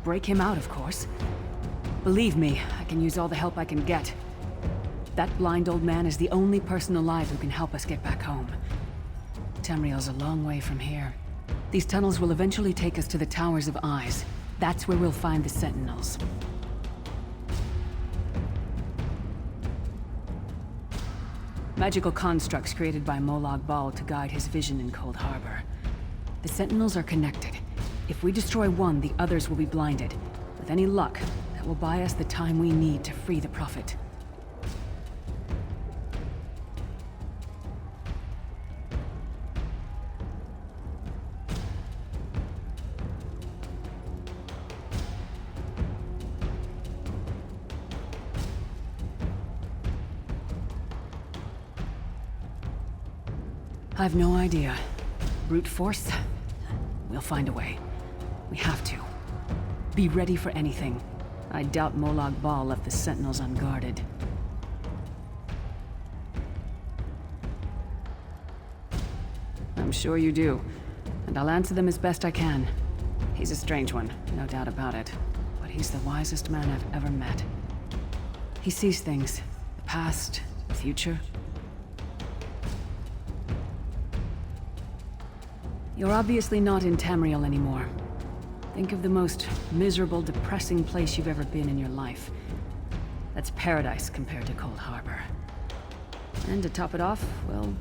break him out, of course. Believe me, I can use all the help I can get. That blind old man is the only person alive who can help us get back home. Tamriel's a long way from here. These tunnels will eventually take us to the Towers of Eyes. That's where we'll find the Sentinels. Magical constructs created by Molag Bal to guide his vision in Cold Harbor. The Sentinels are connected. If we destroy one, the others will be blinded. With any luck, that will buy us the time we need to free the Prophet. I've no idea. Brute force? We'll find a way. We have to. Be ready for anything. I doubt Molag Bal left the Sentinels unguarded. I'm sure you do. And I'll answer them as best I can. He's a strange one, no doubt about it. But he's the wisest man I've ever met. He sees things. The past, the future. You're obviously not in Tamriel anymore. Think of the most miserable, depressing place you've ever been in your life. That's paradise compared to Cold Harbor. And to top it off, well,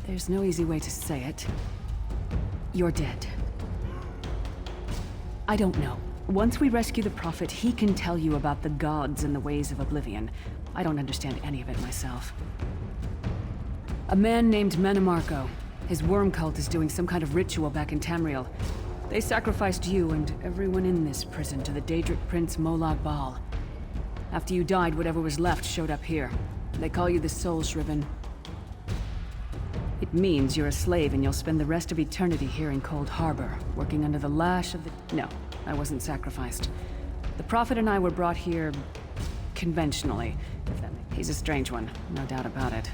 there's no easy way to say it. You're dead. I don't know. Once we rescue the Prophet, he can tell you about the gods and the ways of Oblivion. I don't understand any of it myself. A man named Mannimarco. His worm cult is doing some kind of ritual back in Tamriel. They sacrificed you and everyone in this prison to the Daedric Prince Molag Bal. After you died, whatever was left showed up here. They call you the Soul Shriven. It means you're a slave and you'll spend the rest of eternity here in Cold Harbor, working under the lash of the... No, I wasn't sacrificed. The Prophet and I were brought here... conventionally, if that makes... He's a strange one, no doubt about it.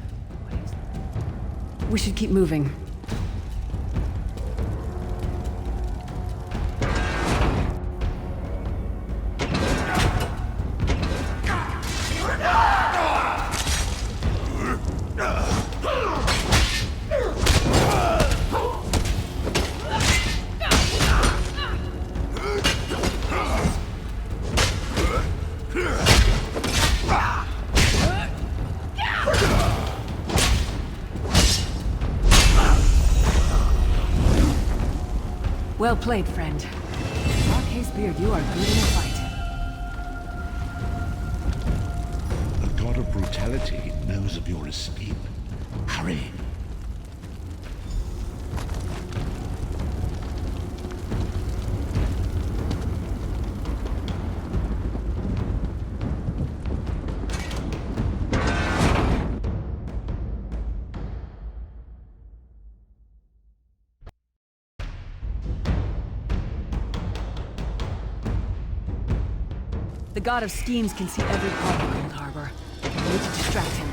We should keep moving. Well played, friend. Marquez Beard, you are good in a fight. The god of brutality knows of your escape. Hurry. The God of Schemes can see every part of Cold Harbor. We need to distract him.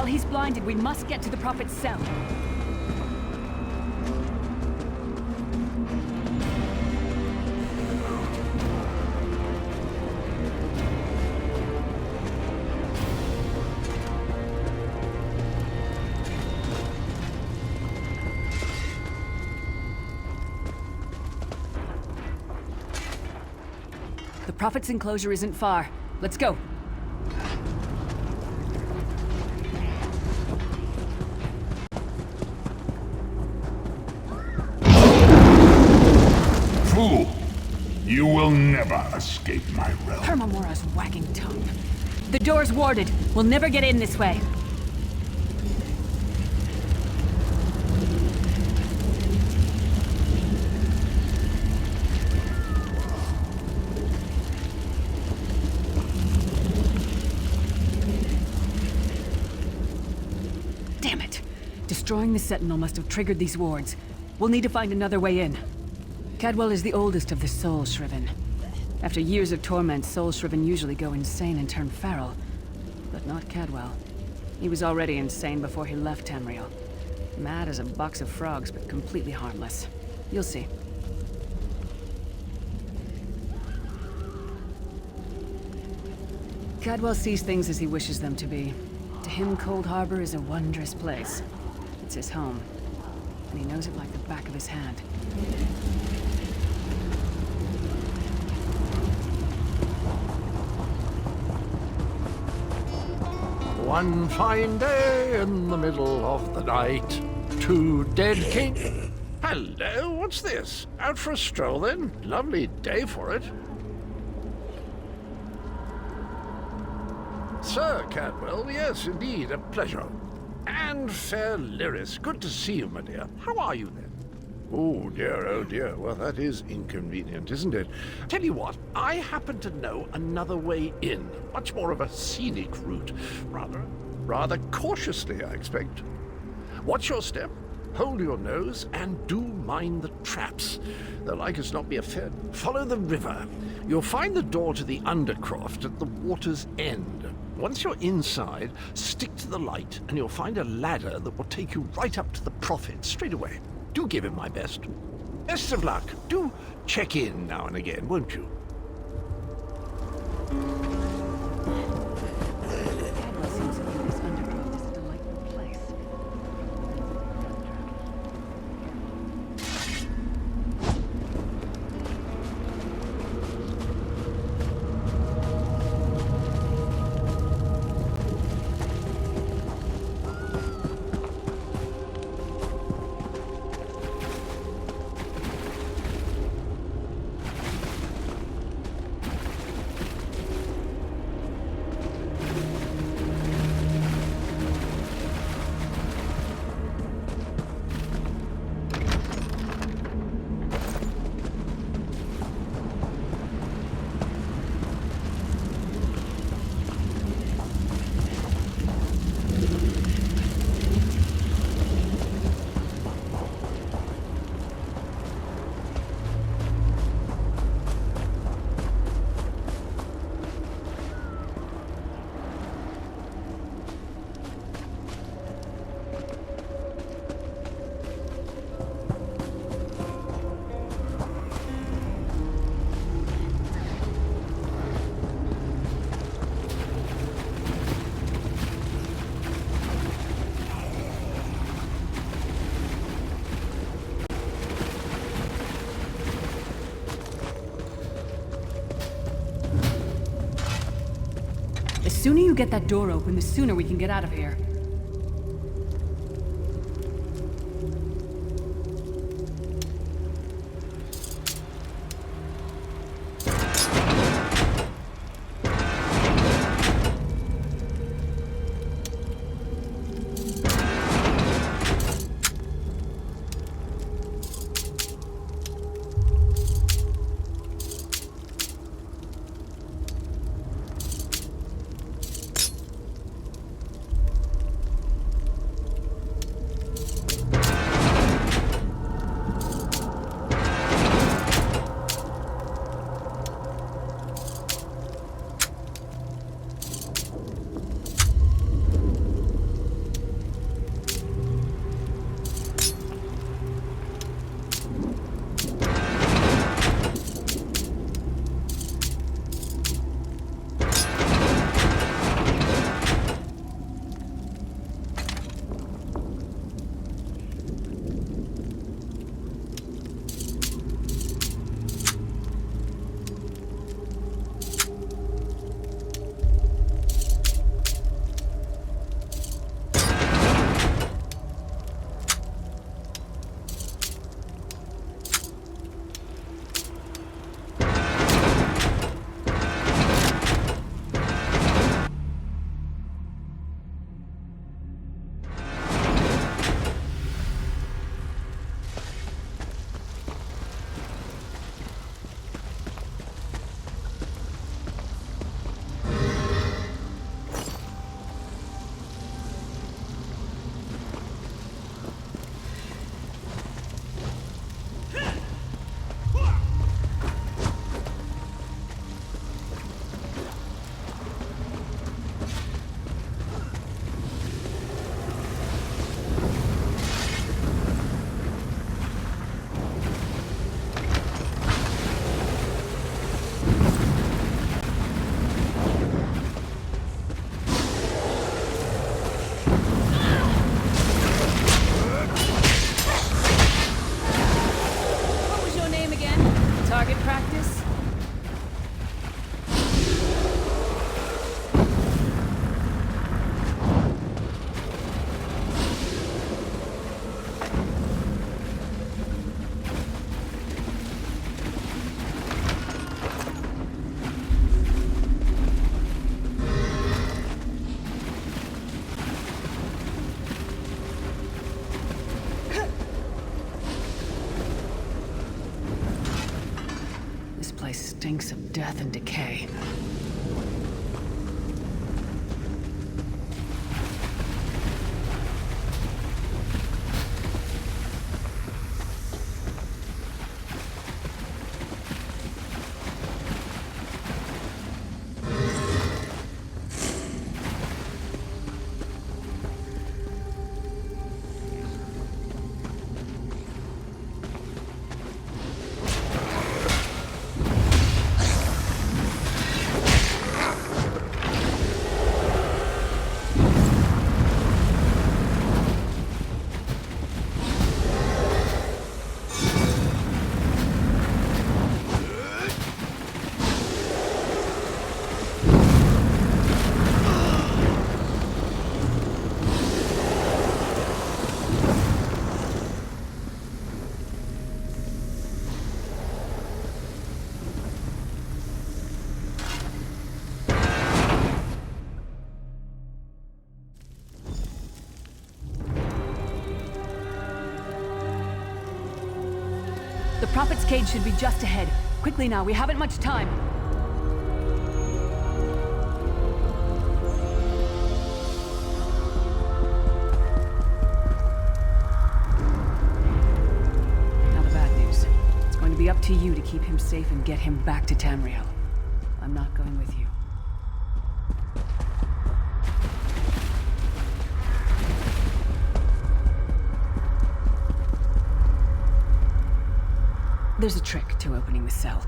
While he's blinded, we must get to the Prophet's cell. The Prophet's enclosure isn't far. Let's go. Fool! You will never escape my realm. Hermamora's wagging tongue. The door's warded. We'll never get in this way. Damn it! Destroying the Sentinel must have triggered these wards. We'll need to find another way in. Cadwell is the oldest of the Soul Shriven. After years of torment, Soul Shriven usually go insane and turn feral. But not Cadwell. He was already insane before he left Tamriel. Mad as a box of frogs, but completely harmless. You'll see. Cadwell sees things as he wishes them to be. To him, Cold Harbor is a wondrous place. It's his home. And he knows it like the back of his hand. One fine day in the middle of the night, two dead king... Hello, what's this? Out for a stroll then? Lovely day for it. Sir Cadwell, yes, indeed, a pleasure. And fair Lyris, good to see you, my dear. How are you then? Oh dear, well that is inconvenient, isn't it? Tell you what, I happen to know another way in. Much more of a scenic route. Rather cautiously, I expect. Watch your step, hold your nose, and do mind the traps. They'll like us not be afraid. Follow the river. You'll find the door to the Undercroft at the water's end. Once you're inside, stick to the light, and you'll find a ladder that will take you right up to the Prophet straight away. Do give him my best. Best of luck. Do check in now and again, won't you? Cadwell seems to think this Undercroft is a delightful place. The sooner you get that door open, the sooner we can get out of here. stinks of death and decay. The Prophet's cage should be just ahead. Quickly now, we haven't much time. Now the bad news. It's going to be up to you to keep him safe and get him back to Tamriel. I'm not going with you. There's a trick to opening the cell.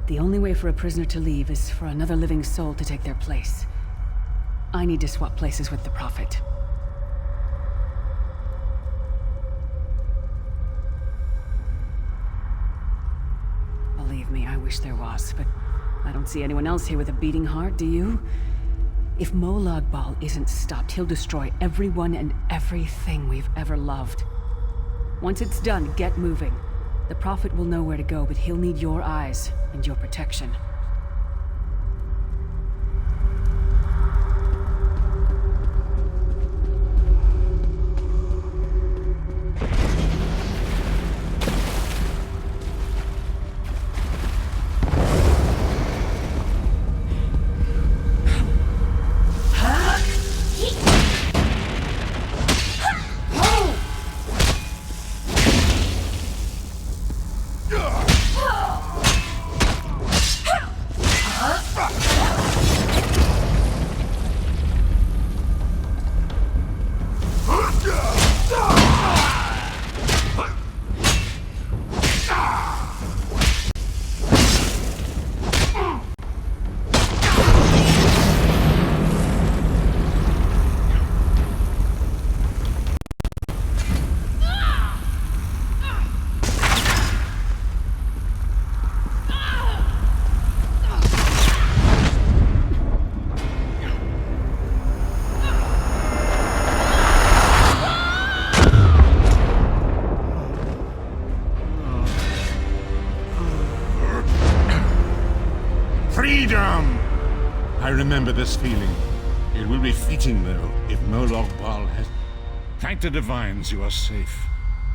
The only way for a prisoner to leave is for another living soul to take their place. I need to swap places with the Prophet. Believe me, I wish there was, but I don't see anyone else here with a beating heart, do you? If Molag Bal isn't stopped, he'll destroy everyone and everything we've ever loved. Once it's done, get moving. The Prophet will know where to go, but he'll need your eyes and your protection. Freedom! I remember this feeling. It will be fleeting, though, if Molag Bal has... Thank the Divines you are safe.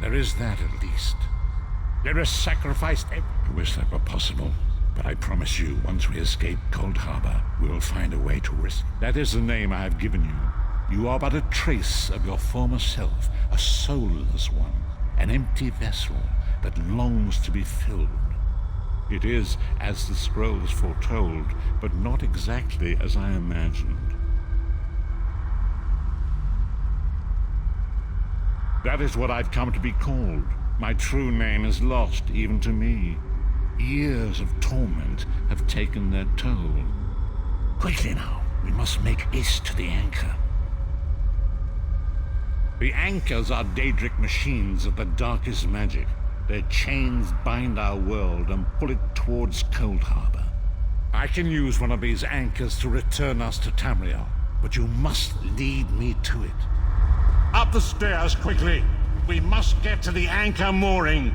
There is that, at least. There is sacrificed... I wish that were possible, but I promise you, once we escape Cold Harbor, we will find a way to risk... That is the name I have given you. You are but a trace of your former self, a soulless one, an empty vessel that longs to be filled. It is as the scrolls foretold, but not exactly as I imagined. That is what I've come to be called. My true name is lost even to me. Years of torment have taken their toll. Quickly now, we must make haste to the anchor. The anchors are Daedric machines of the darkest magic. Their chains bind our world and pull it towards Cold Harbor. I can use one of these anchors to return us to Tamriel, but you must lead me to it. Up the stairs, quickly! We must get to the anchor mooring!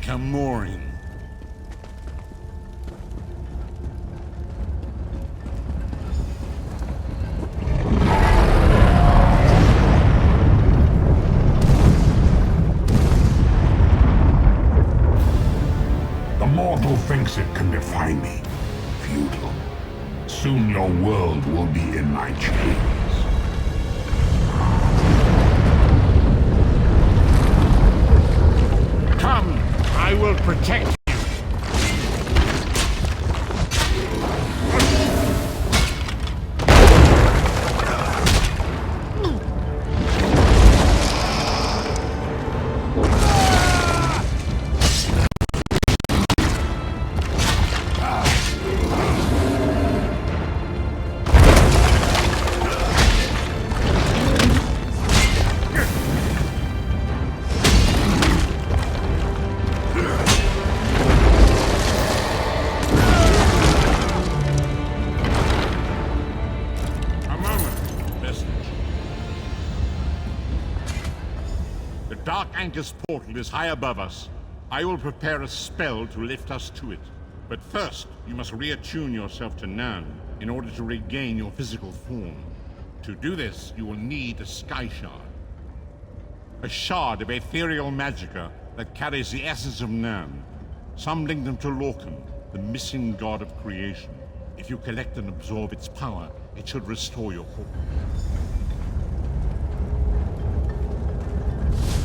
anchor mooring. The mortal thinks it can defy me. Futile. Soon your world will be in my chains. Come, I will protect you. Dark Anchor's portal is high above us. I will prepare a spell to lift us to it. But first, you must reattune yourself to Nern in order to regain your physical form. To do this, you will need a Sky Shard. A shard of ethereal magicka that carries the essence of Nern. Some link them to Lorcan, the missing god of creation. If you collect and absorb its power, it should restore your form.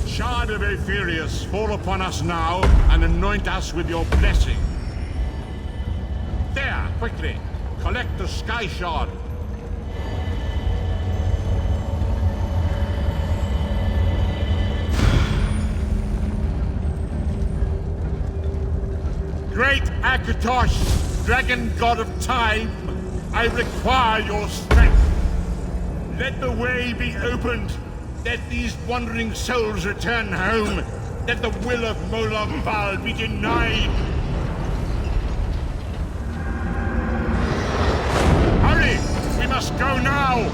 Shard of Aetherius, fall upon us now and anoint us with your blessing. There, quickly, collect the Sky Shard. Great Akatosh, dragon god of time, I require your strength. Let the way be opened. Let these wandering souls return home. Let the will of Molag Bal be denied. Hurry! We must go now!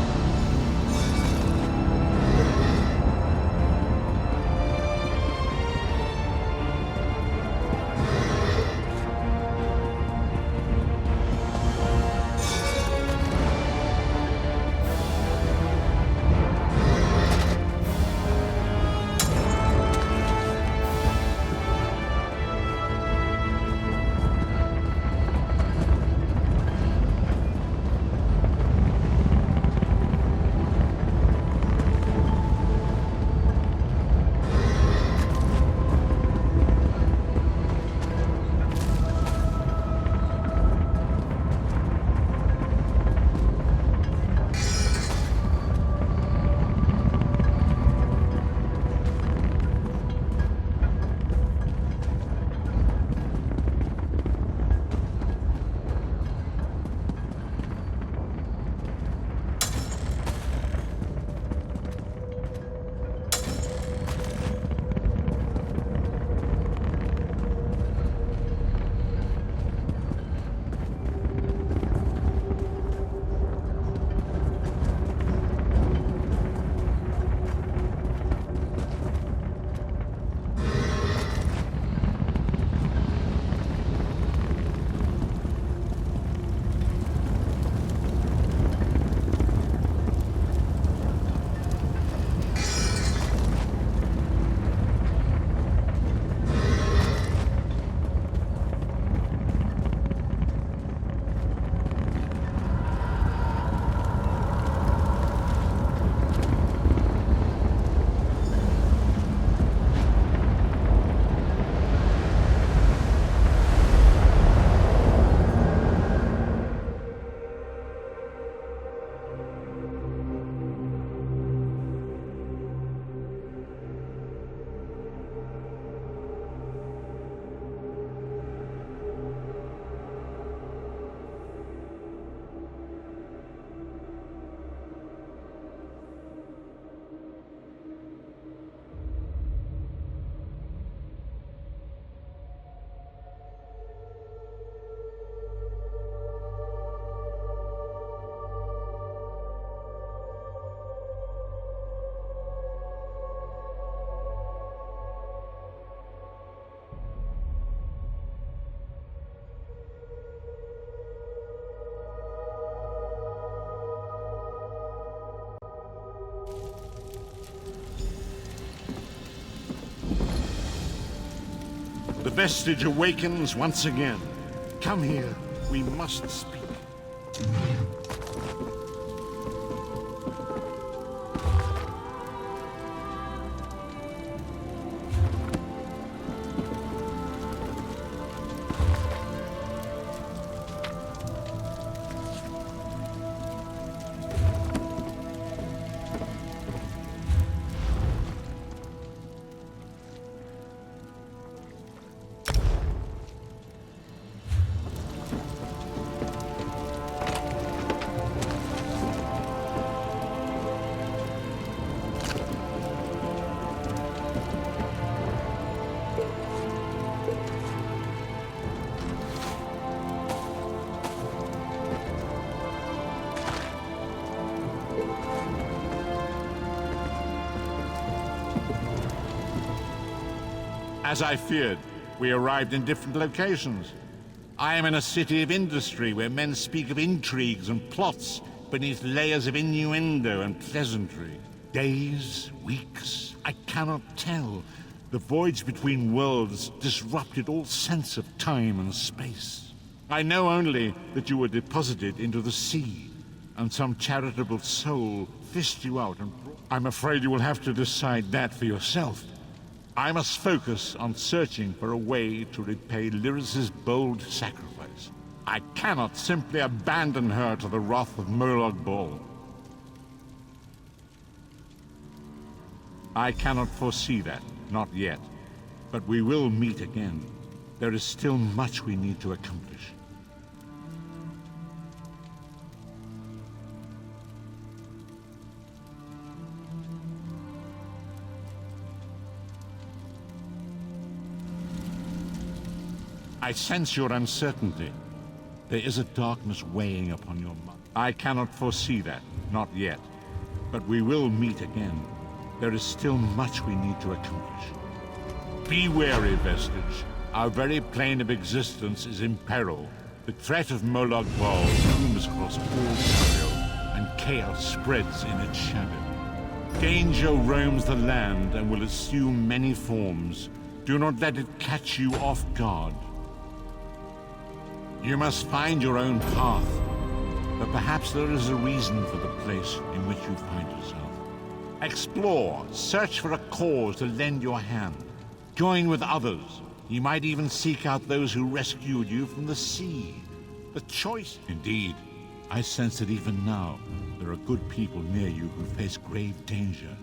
vestige awakens once again. Come here. We must speak. As I feared, we arrived in different locations. I am in a city of industry where men speak of intrigues and plots beneath layers of innuendo and pleasantry. Days, weeks, I cannot tell. The voyage between worlds disrupted all sense of time and space. I know only that you were deposited into the sea, and some charitable soul fished you out and brought... I'm afraid you will have to decide that for yourself. I must focus on searching for a way to repay Lyris's bold sacrifice. I cannot simply abandon her to the wrath of Molag Bal. I cannot foresee that, not yet. But we will meet again. There is still much we need to accomplish. I sense your uncertainty. There is a darkness weighing upon your mind. I cannot foresee that, not yet. But we will meet again. There is still much we need to accomplish. Be wary, Vestige. Our very plane of existence is in peril. The threat of Molag Bal looms across all Tamriel, and chaos spreads in its shadow. Danger roams the land and will assume many forms. Do not let it catch you off guard. You must find your own path, but perhaps there is a reason for the place in which you find yourself. Explore, search for a cause to lend your hand. Join with others. You might even seek out those who rescued you from the sea. The choice... Indeed, I sense that even now, there are good people near you who face grave danger.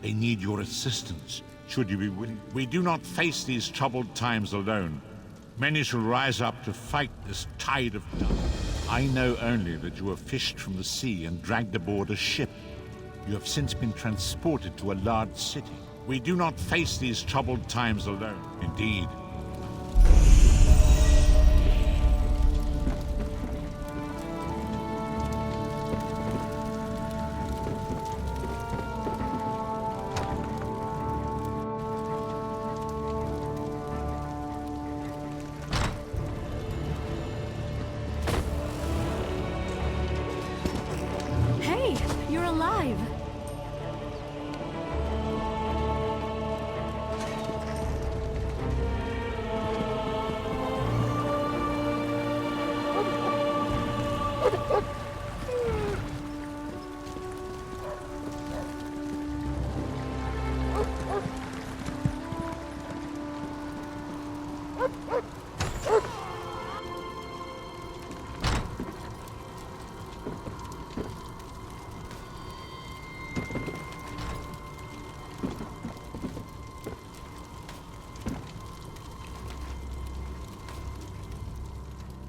They need your assistance, should you be willing. We do not face these troubled times alone. Many shall rise up to fight this tide of death. I know only that you were fished from the sea and dragged aboard a ship. You have since been transported to a large city. We do not face these troubled times alone. Indeed. Hey, you're alive!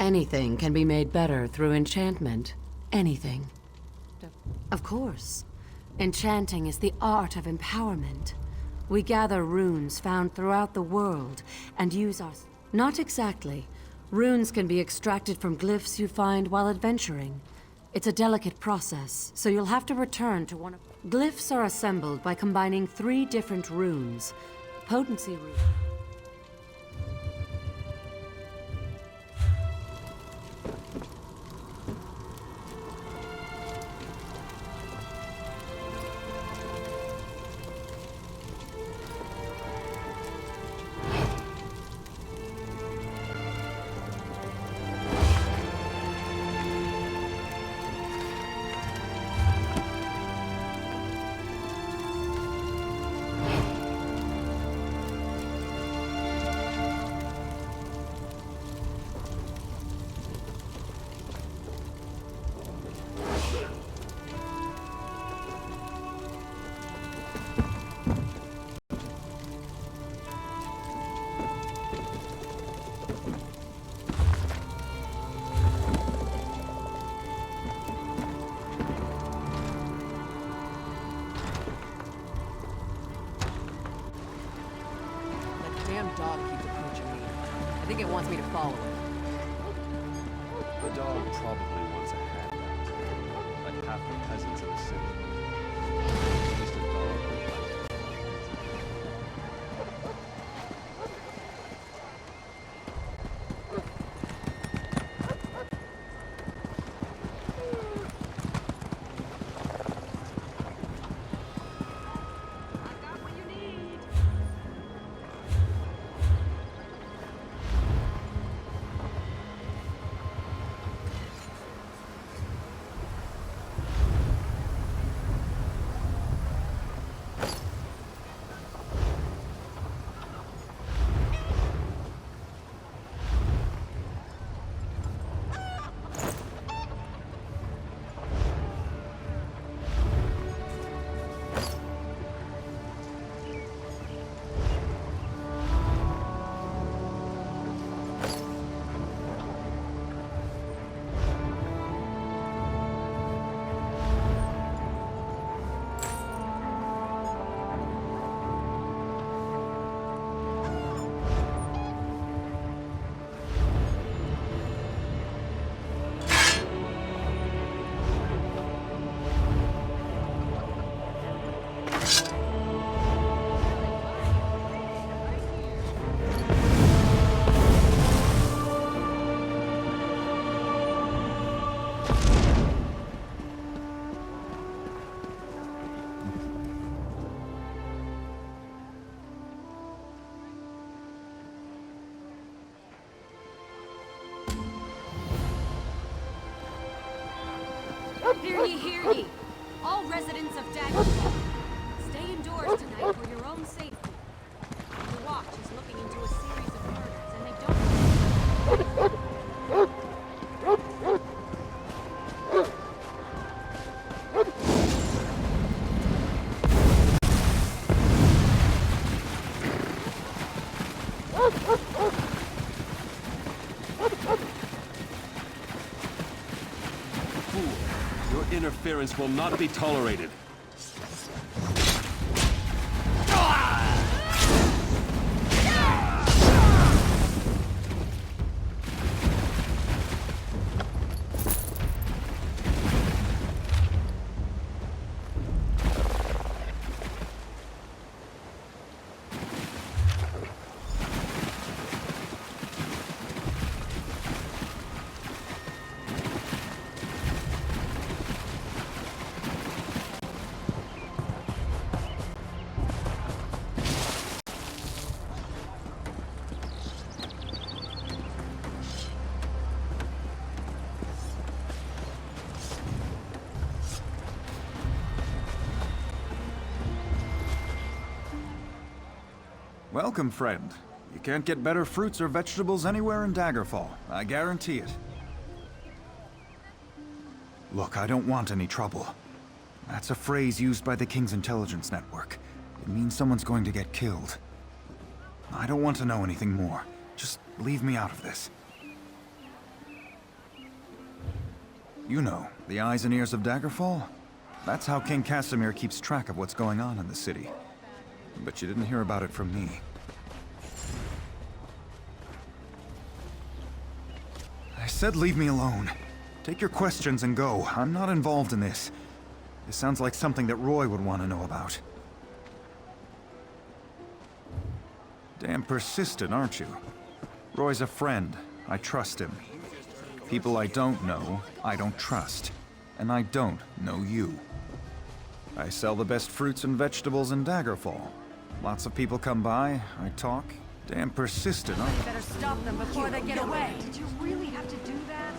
Anything can be made better through enchantment. Anything. Of course. Enchanting is the art of empowerment. We gather runes found throughout the world and use our... Not exactly. Runes can be extracted from glyphs you find while adventuring. It's a delicate process, so you'll have to return to one of... Glyphs are assembled by combining 3 different runes. Potency rune... think it wants me to follow it. The dog probably wants a handout, like half the peasants in the city. At least a dog would like it. Hear ye, hear ye! All residents of Daggerfall, stay indoors tonight for your own safety. The Watch is looking into a series of murders, and they don't... Your interference will not be tolerated. Welcome, friend. You can't get better fruits or vegetables anywhere in Daggerfall. I guarantee it. Look, I don't want any trouble. That's a phrase used by the King's intelligence network. It means someone's going to get killed. I don't want to know anything more. Just leave me out of this. You know, the eyes and ears of Daggerfall? That's how King Casimir keeps track of what's going on in the city. But you didn't hear about it from me. I said leave me alone. Take your questions and go. I'm not involved in this. This sounds like something that Roy would want to know about. Damn persistent, aren't you? Roy's a friend. I trust him. People I don't know, I don't trust. And I don't know you. I sell the best fruits and vegetables in Daggerfall. Lots of people come by, I talk. Damn persistent, aren't you? Better stop them before they get away. Did you really have to do that?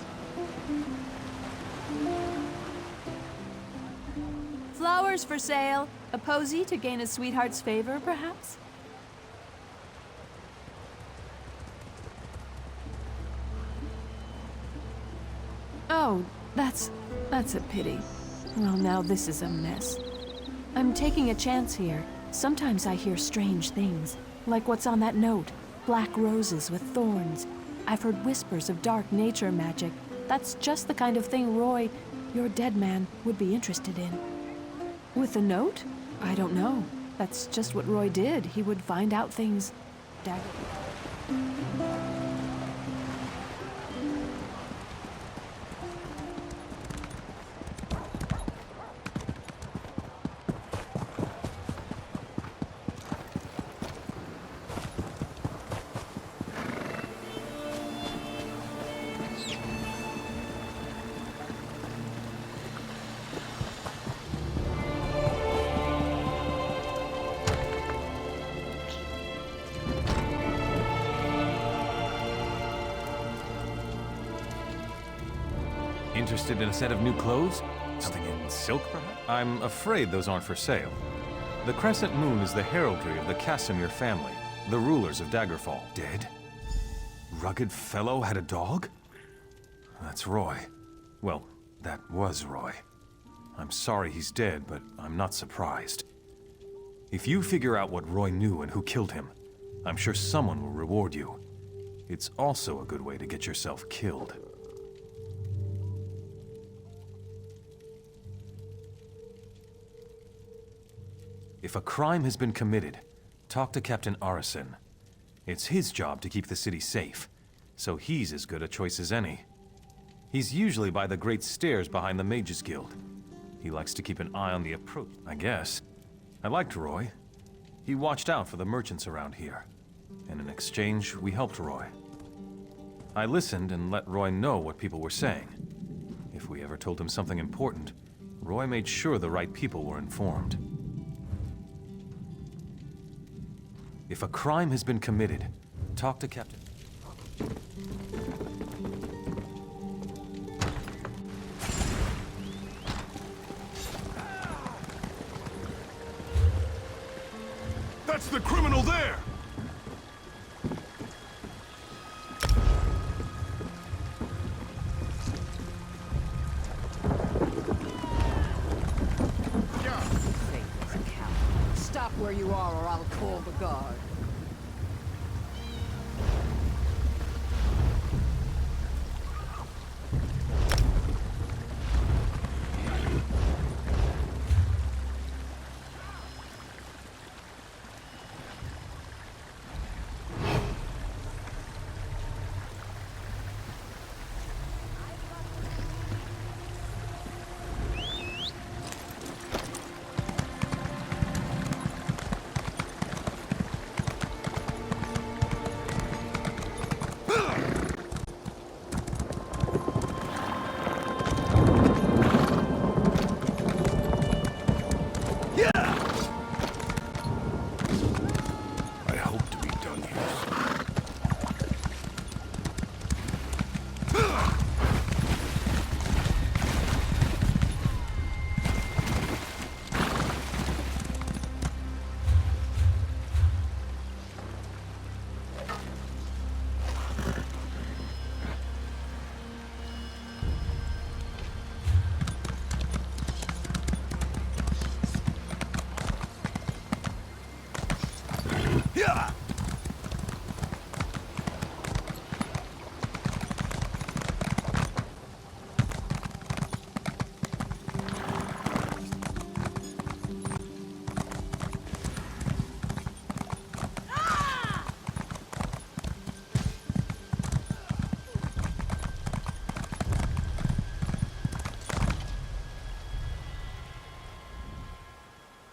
Flowers for sale. A posy to gain a sweetheart's favor, perhaps? Oh, that's a pity. Well, now this is a mess. I'm taking a chance here. Sometimes I hear strange things, like what's on that note. Black roses with thorns. I've heard whispers of dark nature magic. That's just the kind of thing Roy, your dead man, would be interested in. With the note? I don't know. That's just what Roy did. He would find out things. Dagger. Interested in a set of new clothes? Something in silk, perhaps? I'm afraid those aren't for sale. The Crescent Moon is the heraldry of the Casimir family, the rulers of Daggerfall. Dead? Rugged fellow had a dog? That's Roy. Well, that was Roy. I'm sorry he's dead, but I'm not surprised. If you figure out what Roy knew and who killed him, I'm sure someone will reward you. It's also a good way to get yourself killed. If a crime has been committed, talk to Captain Arison. It's his job to keep the city safe, so he's as good a choice as any. He's usually by the great stairs behind the Mages Guild. He likes to keep an eye on the approach, I guess. I liked Roy. He watched out for the merchants around here, and in exchange, we helped Roy. I listened and let Roy know what people were saying. If we ever told him something important, Roy made sure the right people were informed. If a crime has been committed, talk to Captain... That's the criminal there! Stop where you are or I'll call the guard.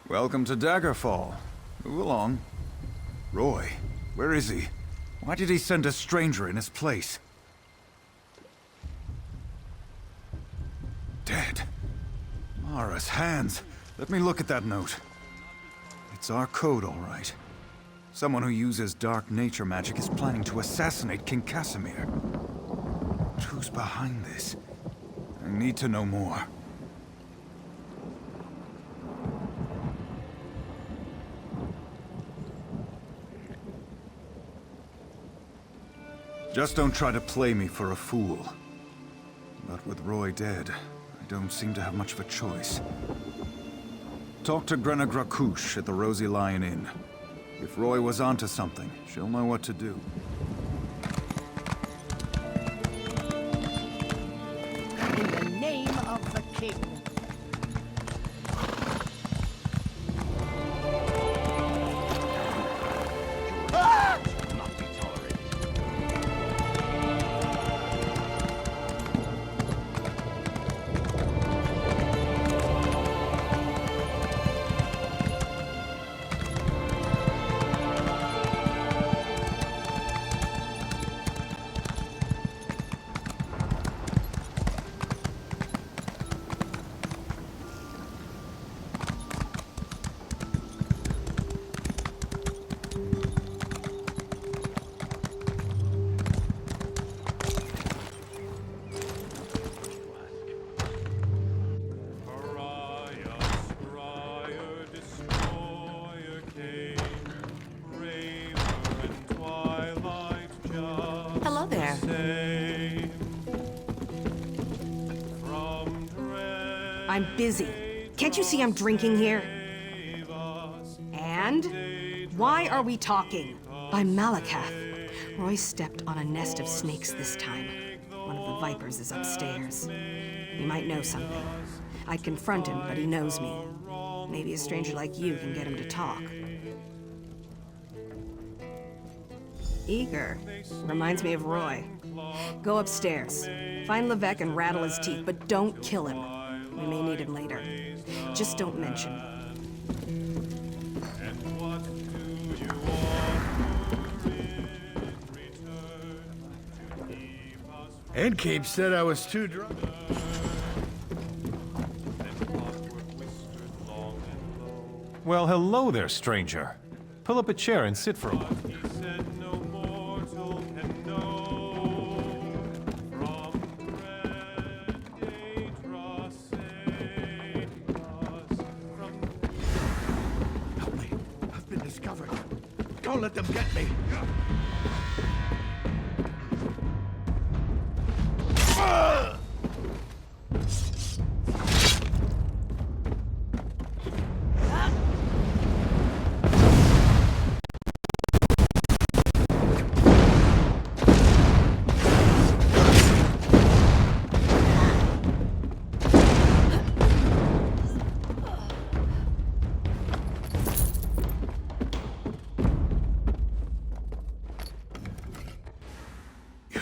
Welcome to Daggerfall. Move along. Roy, where is he? Why did he send a stranger in his place? Dead. Mara's hands. Let me look at that note. It's our code, all right. Someone who uses dark nature magic is planning to assassinate King Casimir. But who's behind this? I need to know more. Just don't try to play me for a fool. But with Roy dead, I don't seem to have much of a choice. Talk to Grenna Grakush at the Rosy Lion Inn. If Roy was onto something, she'll know what to do. In the name of the king. I'm busy. Can't you see I'm drinking here? And? Why are we talking? I'm Malakath. Roy stepped on a nest of snakes this time. One of the vipers is upstairs. He might know something. I'd confront him, but he knows me. Maybe a stranger like you can get him to talk. Eager. Reminds me of Roy. Go upstairs. Find Levesque and rattle his teeth, but don't kill him. We may need him later. Just don't mention. Endkeep said I was too drunk. Well, hello there, stranger. Pull up a chair and sit for a while. Help me. I've been discovered. Don't let them get me.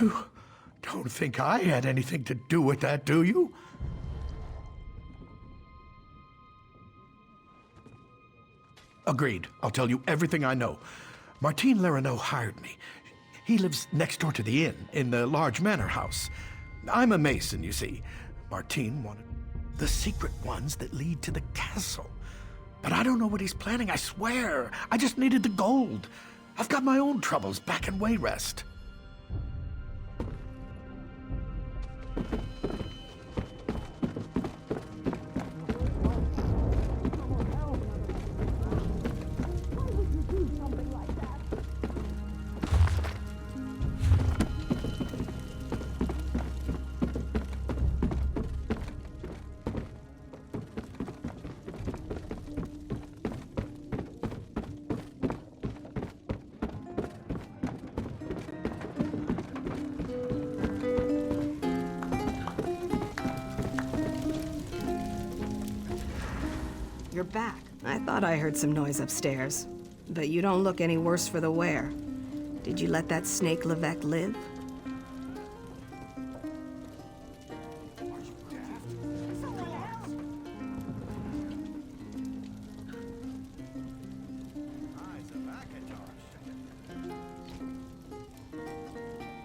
You don't think I had anything to do with that, do you? Agreed. I'll tell you everything I know. Martine Larano hired me. He lives next door to the inn, in the large manor house. I'm a mason, you see. Martine wanted the secret ones that lead to the castle. But I don't know what he's planning, I swear. I just needed the gold. I've got my own troubles back in Wayrest. You're back. I thought I heard some noise upstairs. But you don't look any worse for the wear. Did you let that snake Levesque live?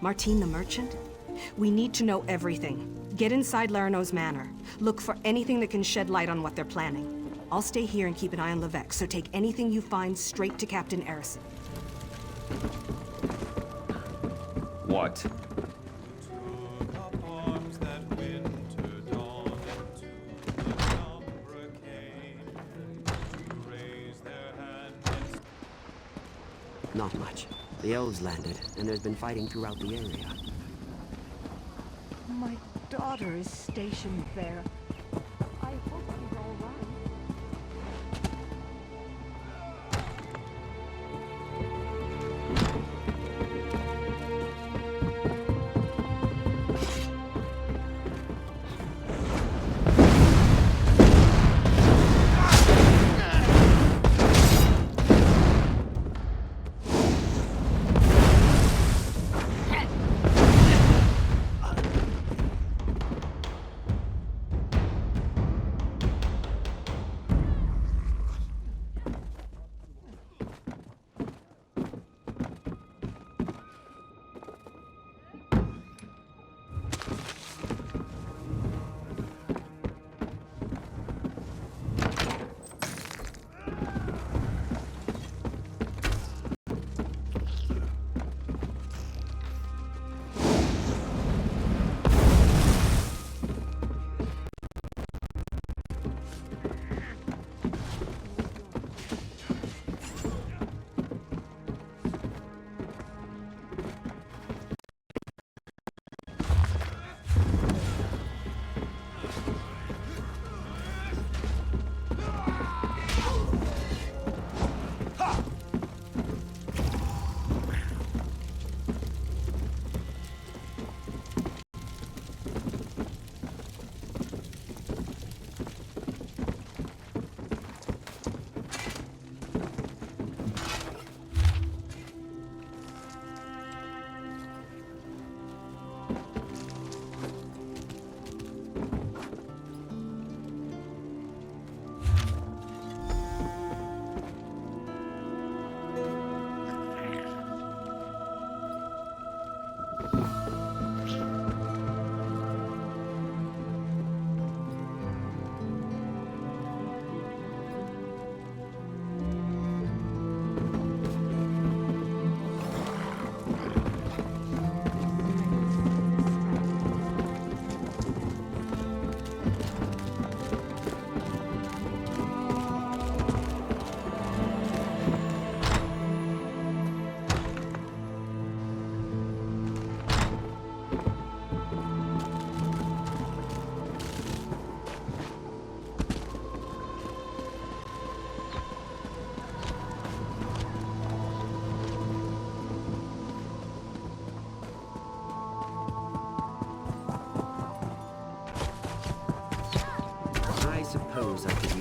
Martine the merchant? We need to know everything. Get inside Larano's manor. Look for anything that can shed light on what they're planning. I'll stay here and keep an eye on Levesque, so take anything you find straight to Captain Erison. What? Not much. The elves landed, and there's been fighting throughout the area. My daughter is stationed there. I hope she's all right.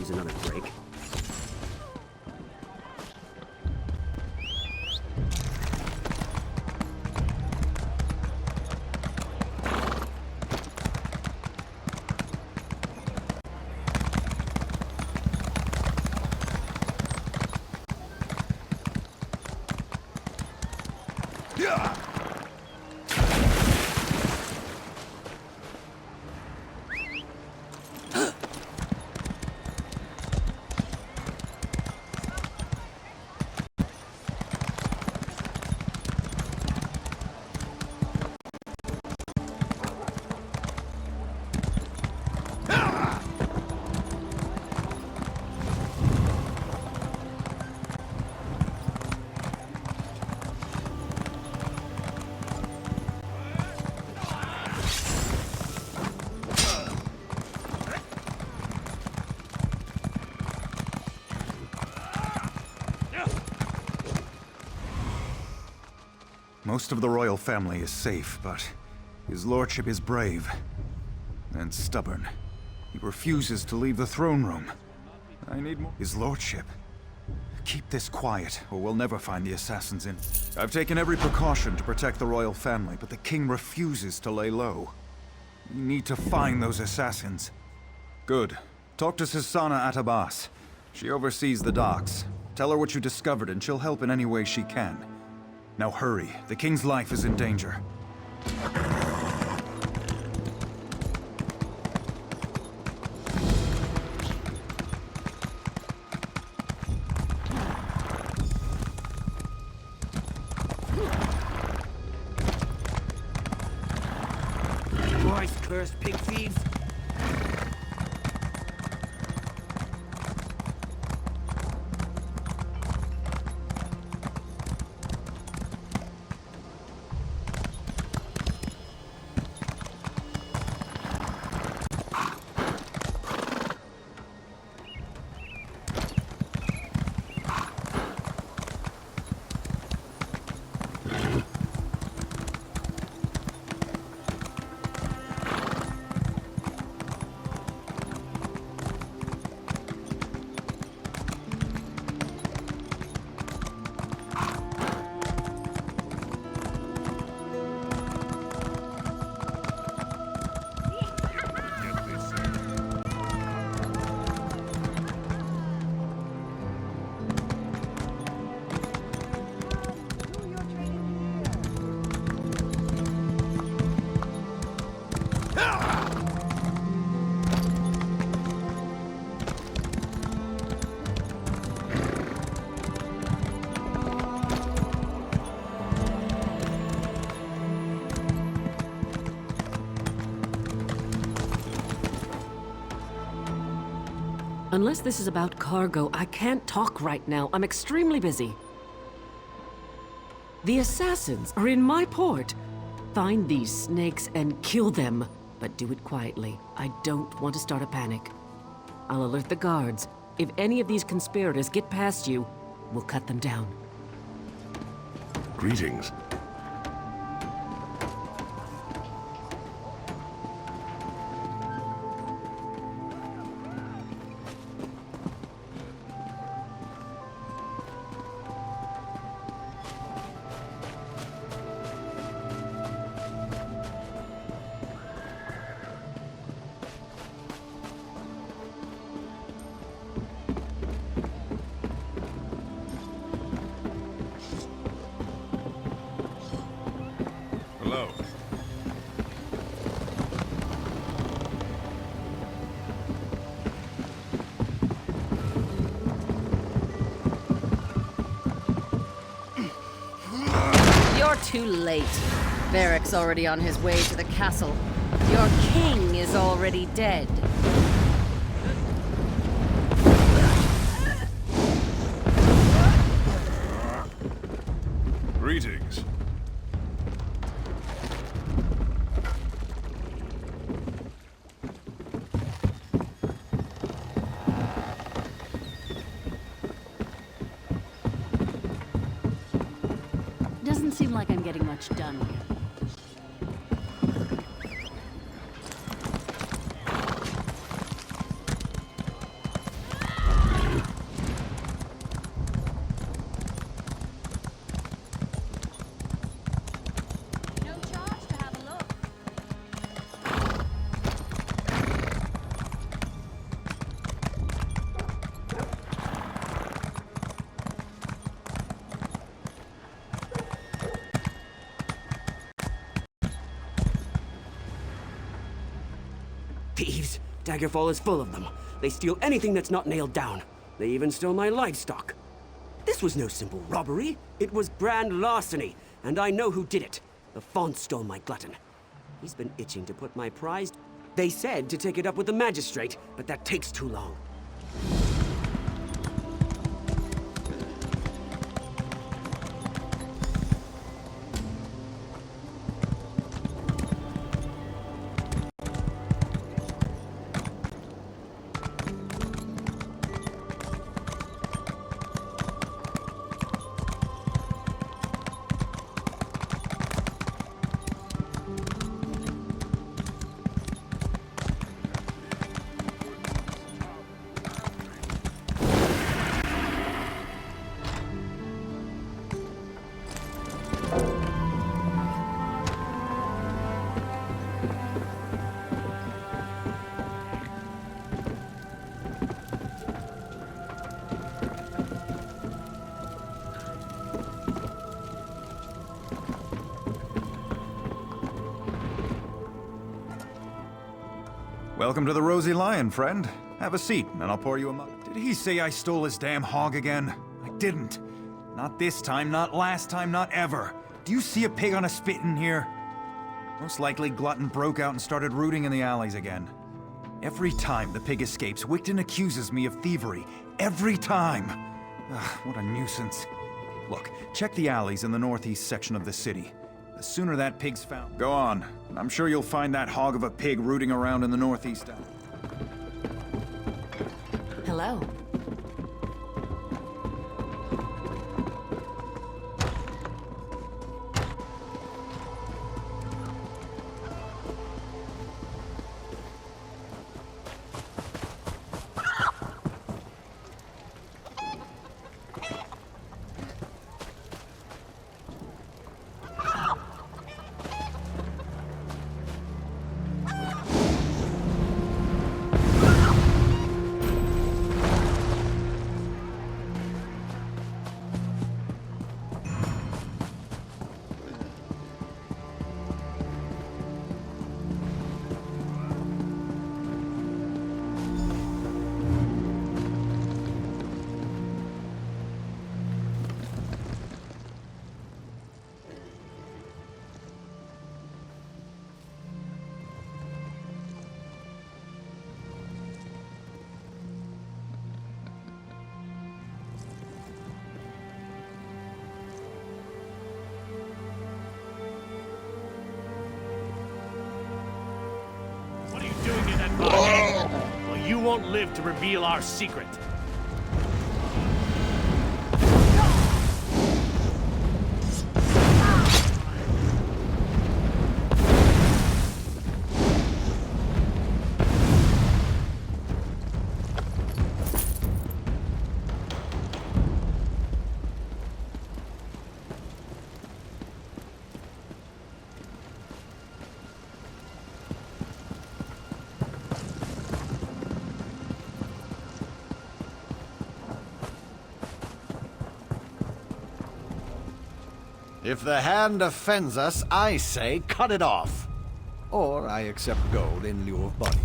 use another break. Most of the royal family is safe, but his lordship is brave and stubborn. He refuses to leave the throne room. I need more. His lordship. Keep this quiet, or we'll never find the assassins in. I've taken every precaution to protect the royal family, but the king refuses to lay low. We need to find those assassins. Good. Talk to Sisana Atabas. She oversees the docks. Tell her what you discovered, and she'll help in any way she can. Now hurry. The king's life is in danger. Boys, cursed pig thieves! Unless this is about cargo, I can't talk right now. I'm extremely busy. The assassins are in my port. Find these snakes and kill them, but do it quietly. I don't want to start a panic. I'll alert the guards. If any of these conspirators get past you, we'll cut them down. Greetings. Hello. You're too late. Varric's already on his way to the castle. Your king is already dead. Greetings. Doesn't seem like I'm getting much done here. Thieves! Daggerfall is full of them. They steal anything that's not nailed down. They even stole my livestock. This was no simple robbery. It was grand larceny, and I know who did it. The Font stole my glutton. He's been itching to put my prized... They said to take it up with the magistrate, but that takes too long. Welcome to the Rosy Lion, friend. Have a seat, and I'll pour you a mug. Did he say I stole his damn hog again? I didn't. Not this time, not last time, not ever. Do you see a pig on a spit in here? Most likely Glutton broke out and started rooting in the alleys again. Every time the pig escapes, Wigton accuses me of thievery. Every time! Ugh, what a nuisance. Look, check the alleys in the northeast section of the city. The sooner that pig's found... Go on. I'm sure you'll find that hog of a pig rooting around in the northeast alley. Hello. Well, you won't live to reveal our secret. If the hand offends us, I say cut it off. Or I accept gold in lieu of body.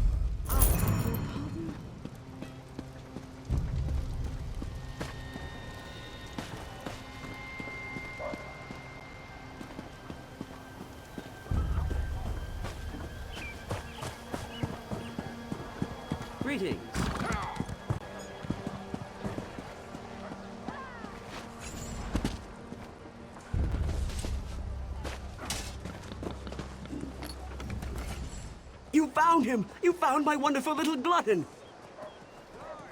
Greetings. You found him! You found my wonderful little Glutton!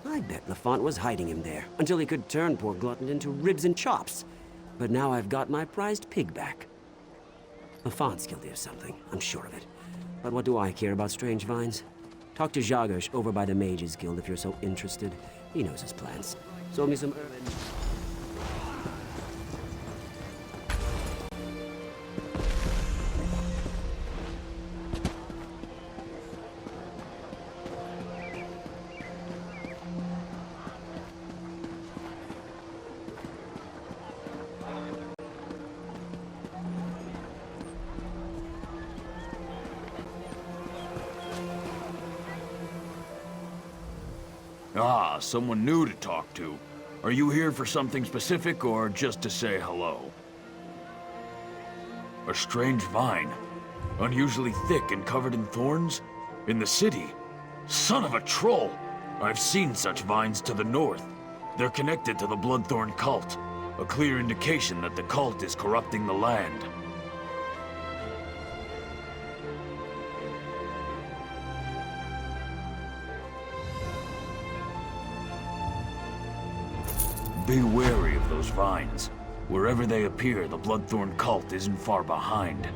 I bet Lafont was hiding him there, until he could turn poor Glutton into ribs and chops. But now I've got my prized pig back. Lafont's guilty of something, I'm sure of it. But what do I care about strange vines? Talk to Zhagosh over by the Mages Guild if you're so interested. He knows his plans. Sold me some ermine. Ah, someone new to talk to. Are you here for something specific or just to say hello? A strange vine. Unusually thick and covered in thorns? In the city? Son of a troll! I've seen such vines to the north. They're connected to the Bloodthorn cult. A clear indication that the cult is corrupting the land. Be wary of those vines. Wherever they appear, the Bloodthorn cult isn't far behind.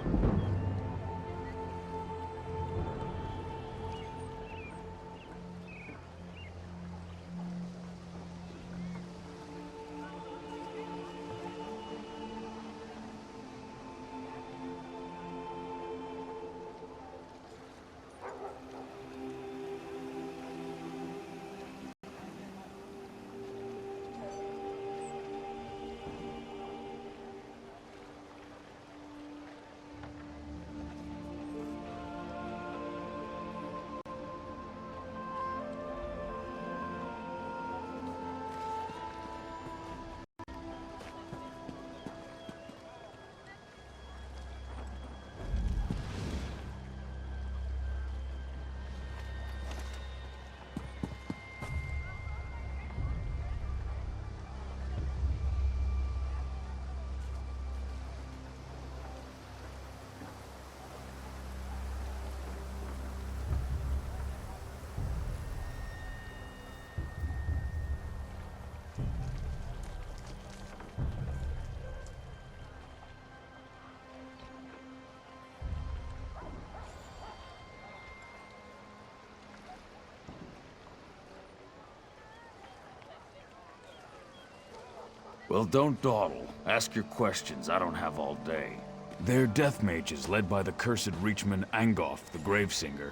Well, don't dawdle. Ask your questions. I don't have all day. They're death mages led by the cursed Reachman Angoff, the Gravesinger.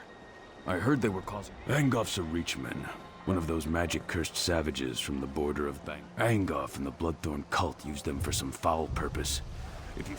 I heard they were causing... Angoff's a Reachman. One of those magic-cursed savages from the border of Bang. Angoff and the Bloodthorn cult used them for some foul purpose. If you...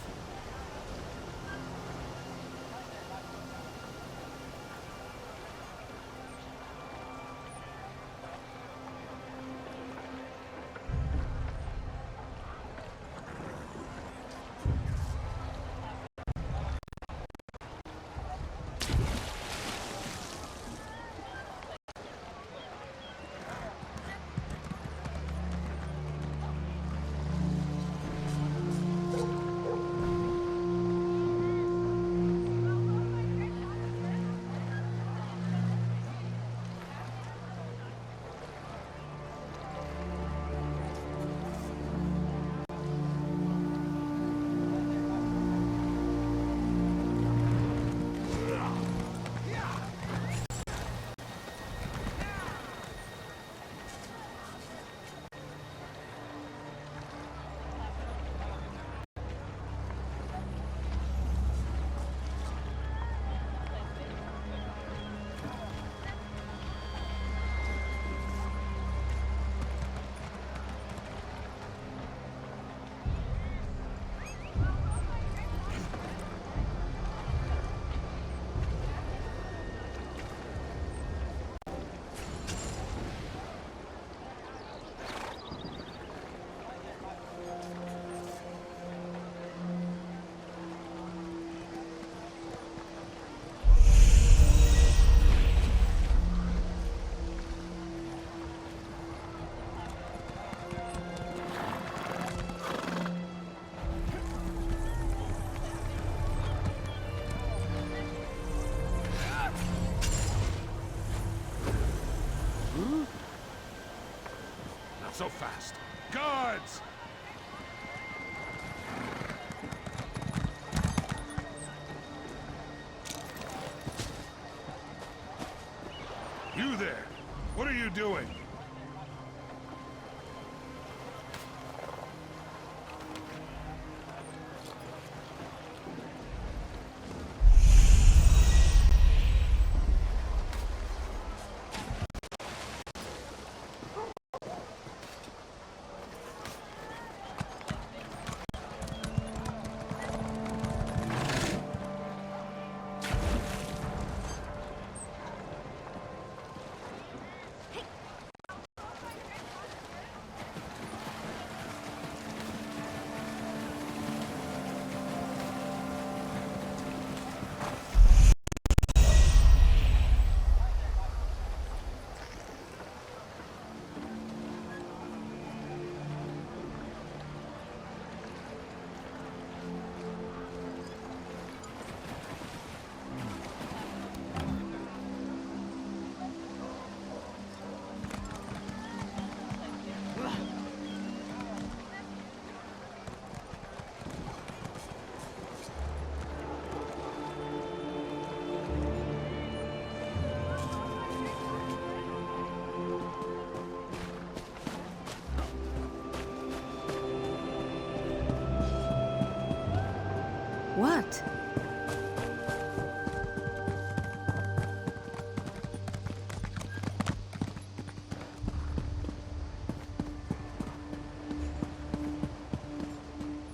So fast. Guards! You there! What are you doing?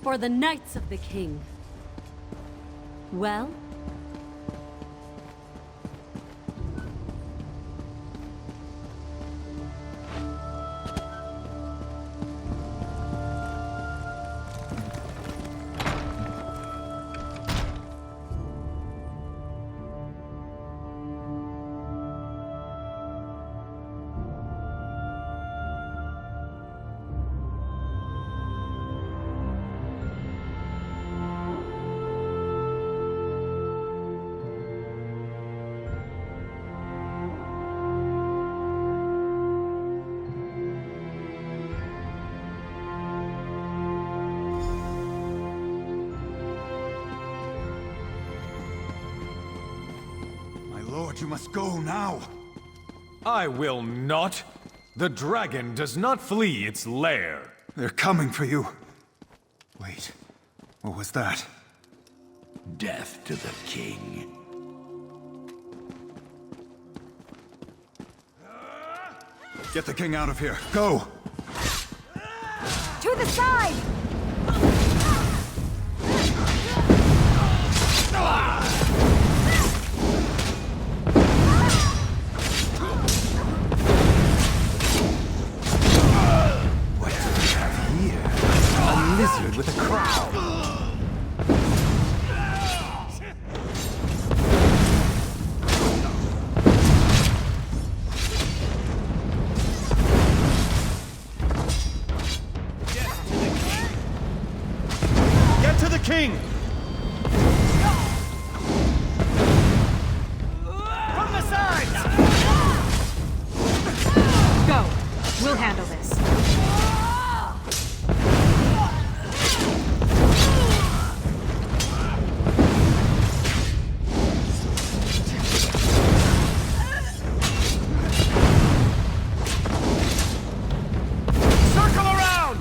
For the Knights of the King. Well? Lord, you must go now. I will not. The dragon does not flee its lair. They're coming for you. Wait, what was that? Death to the king. Get the king out of here. Go! To the side! What do we have here? A lizard with a crown. King! From the sides! Go. We'll handle this. Circle around!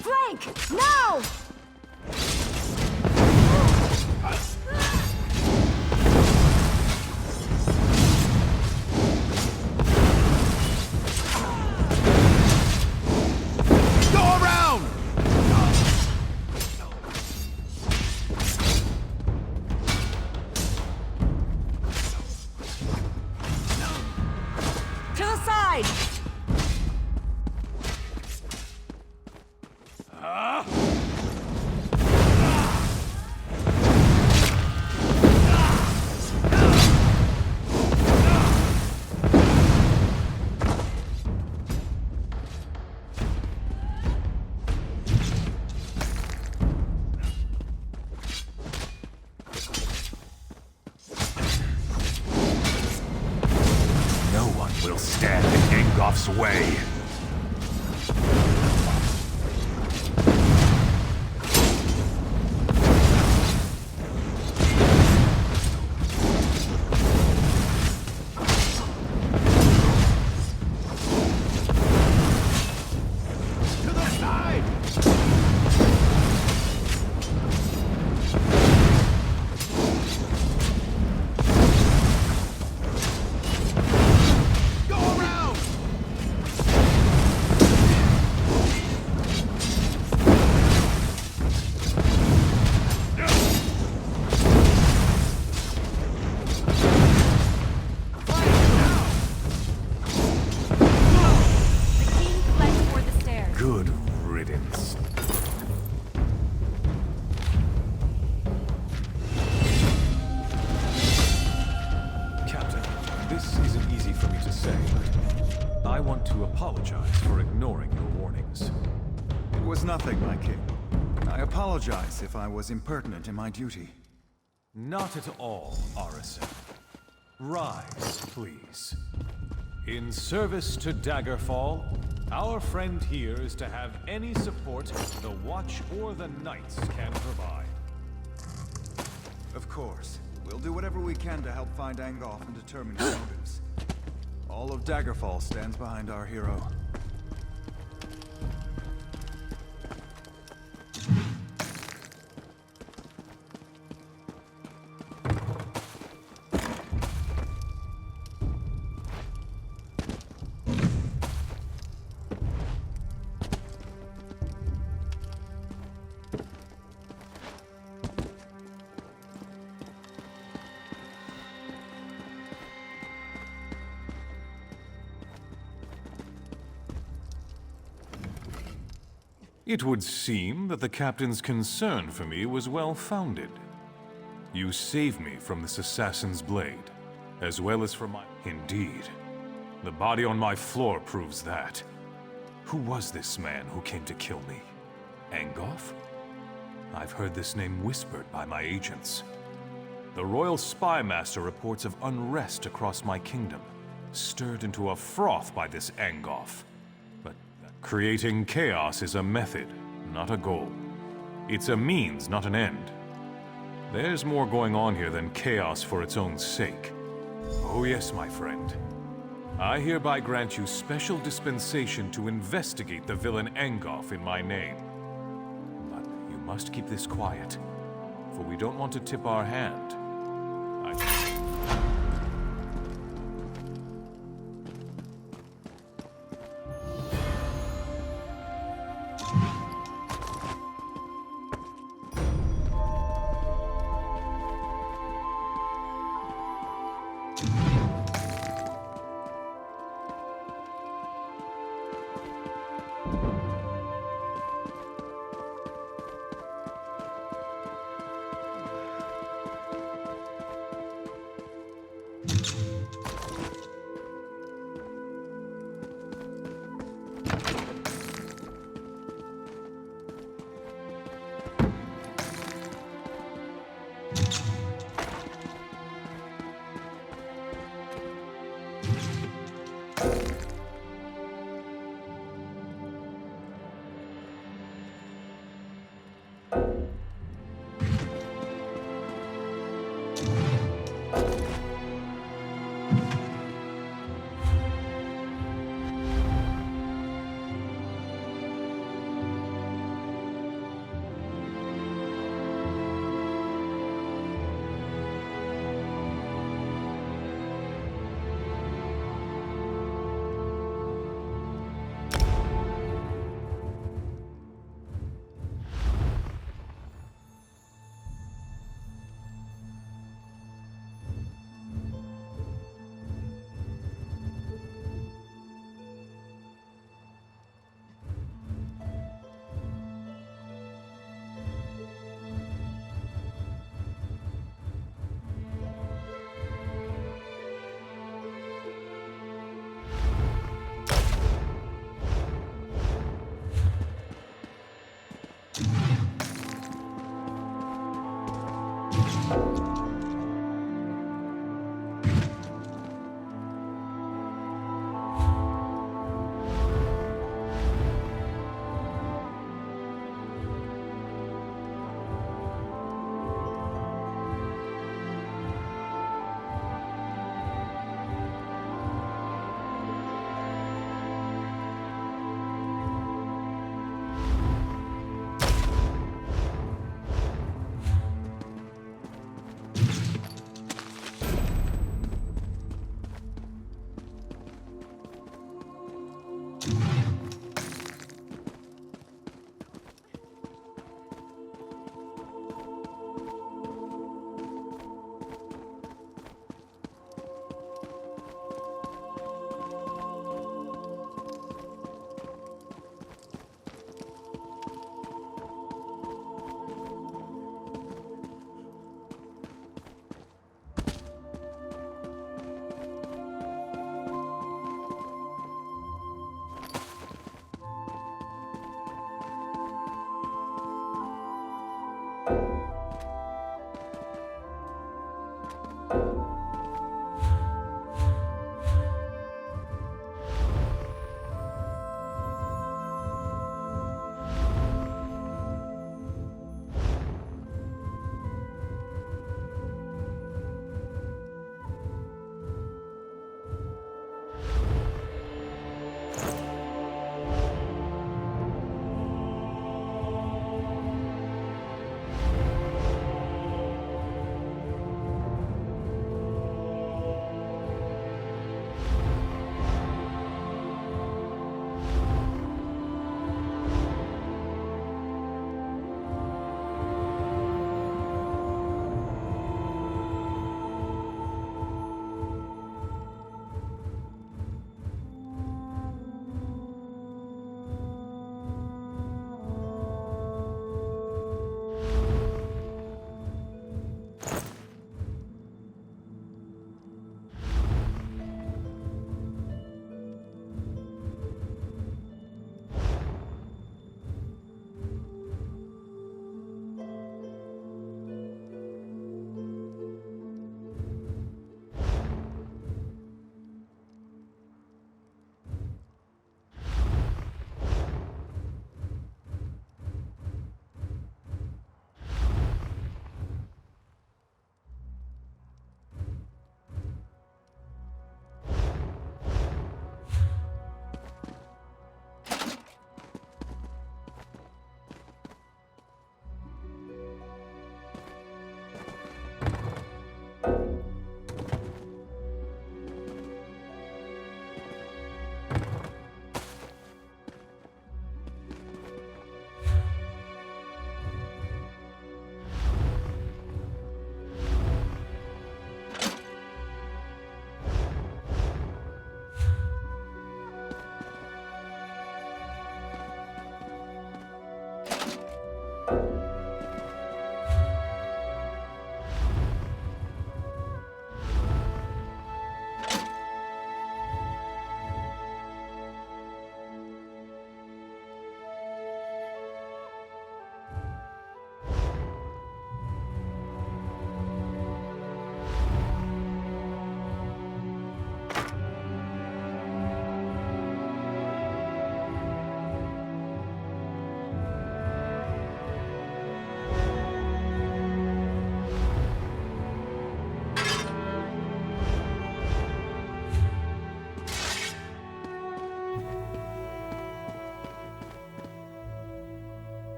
Flank! Now! Go around! To the side! No one will stand in Ingolf's way. To the side! Go around! The king fled toward the stairs. Good riddance. Captain, this isn't easy for me to say, but I want to apologize for ignoring your warnings. It was nothing, my king. I apologize if I was impertinent in my duty. Not at all, Arisen. Rise, please. In service to Daggerfall, Our friend here is to have any support the Watch or the Knights can provide. Of course. We'll do whatever we can to help find Angoff and determine his motives. All of Daggerfall stands behind our hero. It would seem that the captain's concern for me was well-founded. You saved me from this assassin's blade, as well as from my... Indeed. The body on my floor proves that. Who was this man who came to kill me? Angoff? I've heard this name whispered by my agents. The Royal Spy Master reports of unrest across my kingdom, stirred into a froth by this Angoff. But creating chaos is a method, not a goal. It's a means, not an end. There's more going on here than chaos for its own sake. Oh yes, my friend. I hereby grant you special dispensation to investigate the villain Angoff in my name. But you must keep this quiet, for we don't want to tip our hand.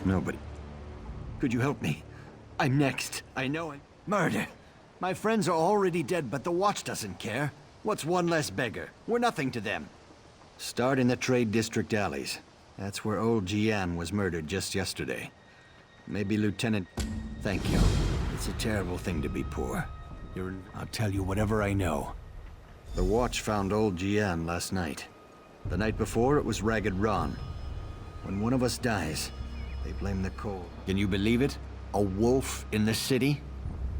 Nobody. Could you help me? I'm next. I know it. Murder! My friends are already dead, but the Watch doesn't care. What's one less beggar? We're nothing to them. Start in the Trade District alleys. That's where old Jian was murdered just yesterday. Maybe Lieutenant... Thank you. It's a terrible thing to be poor. I'll tell you whatever I know. The Watch found old Jian last night. The night before, it was Ragged Ron. When one of us dies, they blame the cold. Can you believe it? A wolf in the city?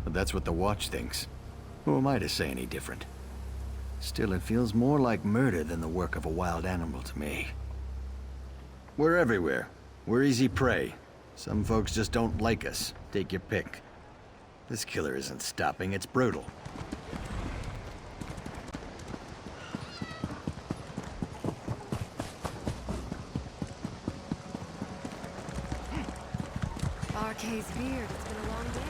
But that's what the Watch thinks. Who am I to say any different? Still, it feels more like murder than the work of a wild animal to me. We're everywhere. We're easy prey. Some folks just don't like us. Take your pick. This killer isn't stopping, it's brutal. RK's beard, it's been a long day.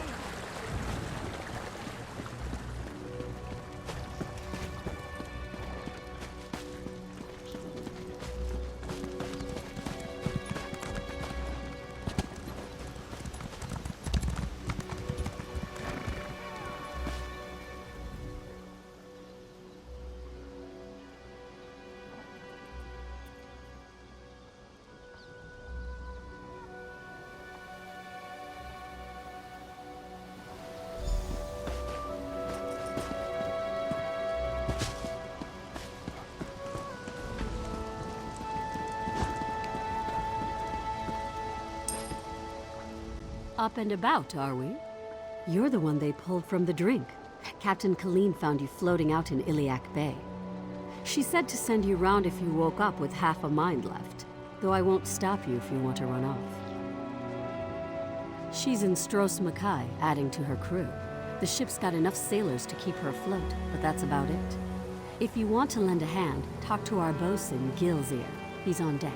Up and about, are we? You're the one they pulled from the drink. Captain Colleen found you floating out in Iliac Bay. She said to send you round if you woke up with half a mind left, though I won't stop you if you want to run off. She's in Stros Mackay, adding to her crew. The ship's got enough sailors to keep her afloat, but that's about it. If you want to lend a hand, talk to our bosun, Gilzear. He's on deck.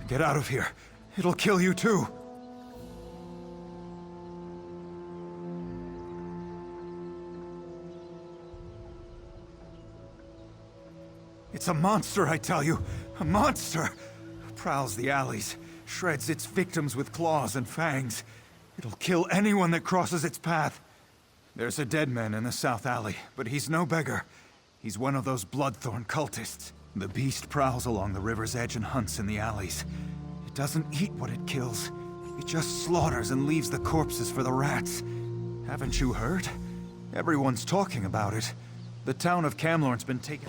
Get out of here. It'll kill you too. It's a monster, I tell you. A monster! Prowls the alleys, shreds its victims with claws and fangs. It'll kill anyone that crosses its path. There's a dead man in the South Alley, but he's no beggar. He's one of those Bloodthorn cultists. The beast prowls along the river's edge and hunts in the alleys. It doesn't eat what it kills. It just slaughters and leaves the corpses for the rats. Haven't you heard? Everyone's talking about it. The town of Camlorn's been taken...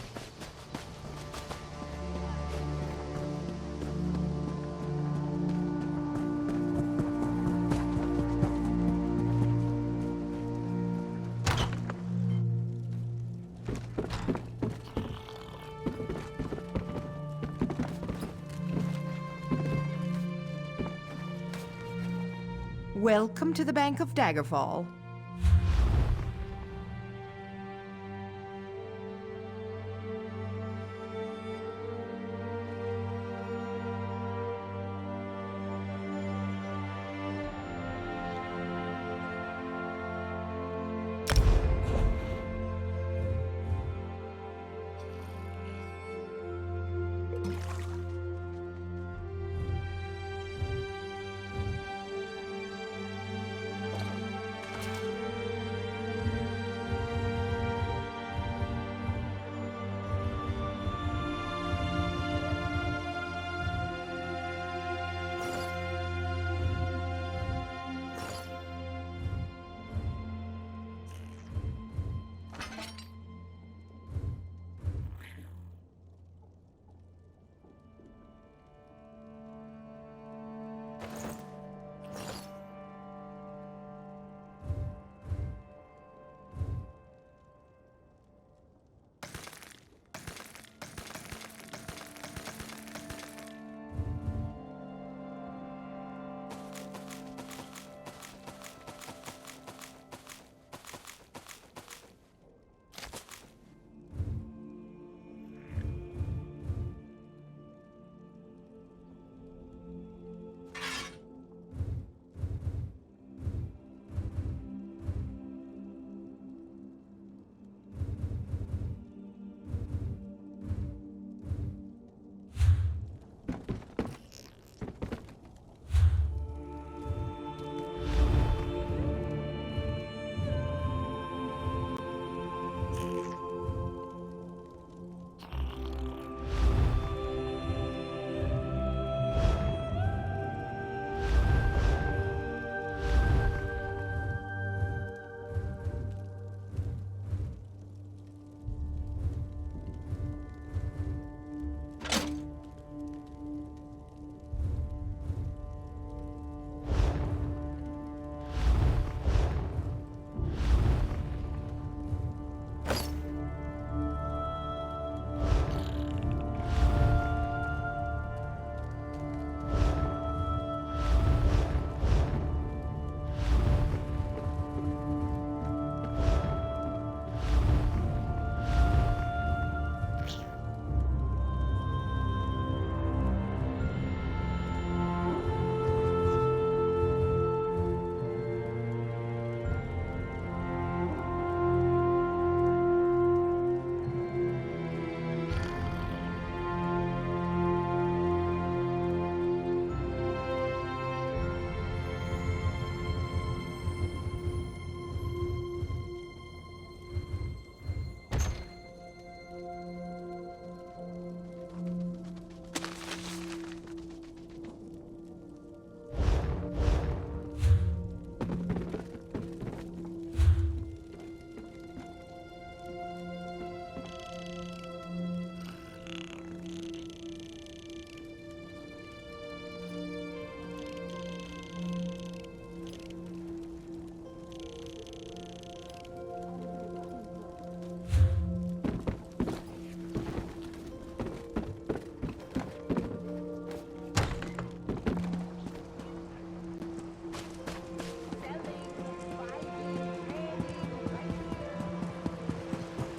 Welcome to the Bank of Daggerfall.